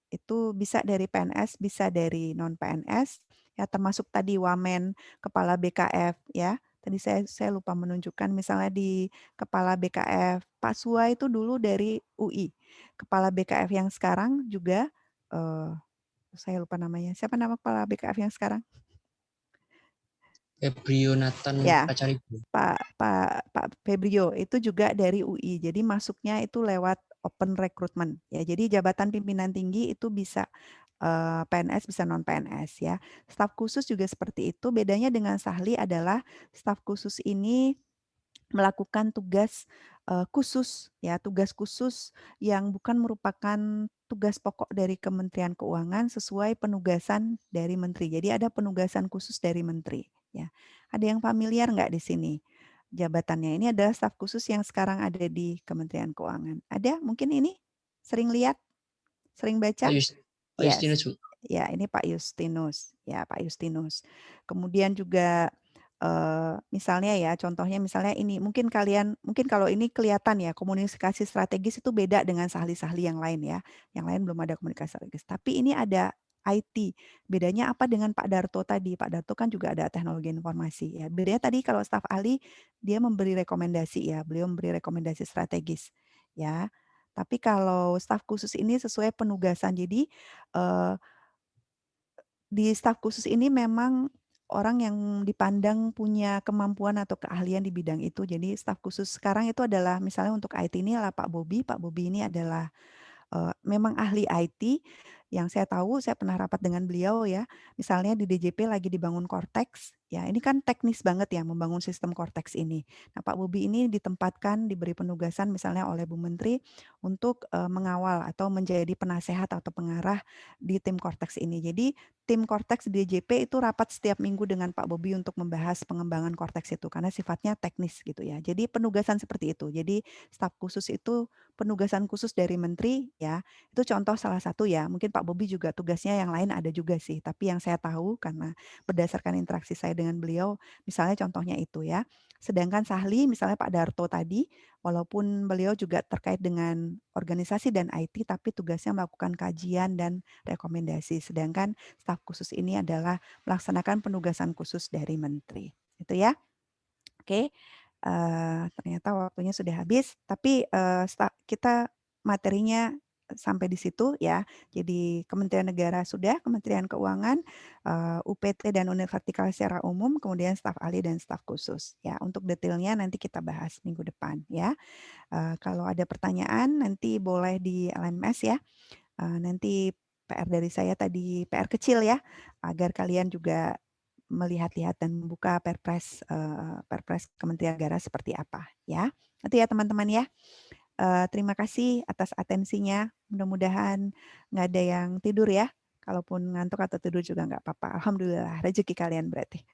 itu bisa dari PNS, bisa dari non PNS, ya termasuk tadi Wamen, kepala BKF ya. Tadi saya lupa menunjukkan misalnya di kepala BKF Pak Sua itu dulu dari UI. Kepala BKF yang sekarang juga eh, saya lupa namanya. Siapa nama kepala BKF yang sekarang? Febrio Nathan Ya, Pacaribu. Pak Febrio itu juga dari UI. Jadi masuknya itu lewat open recruitment ya. Jadi jabatan pimpinan tinggi itu bisa PNS bisa non PNS ya. Staf khusus juga seperti itu. Bedanya dengan Sahli adalah staf khusus ini melakukan tugas khusus ya, tugas khusus yang bukan merupakan tugas pokok dari Kementerian Keuangan sesuai penugasan dari menteri. Jadi ada penugasan khusus dari menteri ya. Ada yang familiar nggak di sini jabatannya? Ini adalah staf khusus yang sekarang ada di Kementerian Keuangan. Ada mungkin ini sering lihat, sering baca? Pak Yes. Justinus, Bu. Ya, ini Pak Justinus. Ya, Pak Justinus. Kemudian juga misalnya ya, contohnya misalnya ini, mungkin kalau ini kelihatan ya, komunikasi strategis itu beda dengan sahli-sahli yang lain ya. Yang lain belum ada komunikasi strategis. Tapi ini ada IT. Bedanya apa dengan Pak Darto tadi? Pak Darto kan juga ada teknologi informasi ya. Bedanya tadi kalau staf ahli dia memberi rekomendasi ya, beliau memberi rekomendasi strategis ya. Tapi kalau staf khusus ini sesuai penugasan. Jadi eh, di staf khusus ini memang orang yang dipandang punya kemampuan atau keahlian di bidang itu. Jadi staf khusus sekarang itu adalah misalnya untuk IT ini adalah Pak Bobi. Pak Bobi ini adalah memang ahli IT. Yang saya tahu, saya pernah rapat dengan beliau ya. Misalnya di DJP lagi dibangun Cortex, ya ini kan teknis banget ya membangun sistem Cortex ini. Nah, Pak Bobi ini ditempatkan, diberi penugasan misalnya oleh Bu Menteri untuk mengawal atau menjadi penasehat atau pengarah di tim Cortex ini. Jadi tim Cortex di DJP itu rapat setiap minggu dengan Pak Bobi untuk membahas pengembangan Cortex itu karena sifatnya teknis gitu ya. Jadi penugasan seperti itu. Jadi staf khusus itu penugasan khusus dari menteri ya. Itu contoh salah satu ya. Mungkin Pak Bobi juga tugasnya yang lain ada juga sih. Tapi yang saya tahu karena berdasarkan interaksi saya dengan beliau, misalnya contohnya itu ya. Sedangkan Sahli misalnya Pak Darto tadi, walaupun beliau juga terkait dengan organisasi dan IT, tapi tugasnya melakukan kajian dan rekomendasi. Sedangkan staf khusus ini adalah melaksanakan penugasan khusus dari menteri. Itu ya. Oke. ternyata waktunya sudah habis, tapi, kita materinya sampai di situ ya. Jadi Kementerian Negara sudah, Kementerian Keuangan, UPT dan Unit Vertikal secara umum, kemudian staf ahli dan staf khusus ya. Untuk detailnya nanti kita bahas minggu depan ya. Kalau ada pertanyaan nanti boleh di LMS ya. Nanti PR dari saya tadi PR kecil ya, agar kalian juga melihat-lihat dan membuka Perpres Kementerian Negara seperti apa ya. Itu ya teman-teman ya. Terima kasih atas atensinya. Mudah-mudahan nggak ada yang tidur ya. Kalaupun ngantuk atau tidur juga nggak apa-apa. Alhamdulillah, rezeki kalian berarti.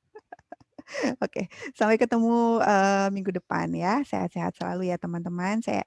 Oke, sampai ketemu minggu depan ya. Sehat-sehat selalu ya teman-teman. Saya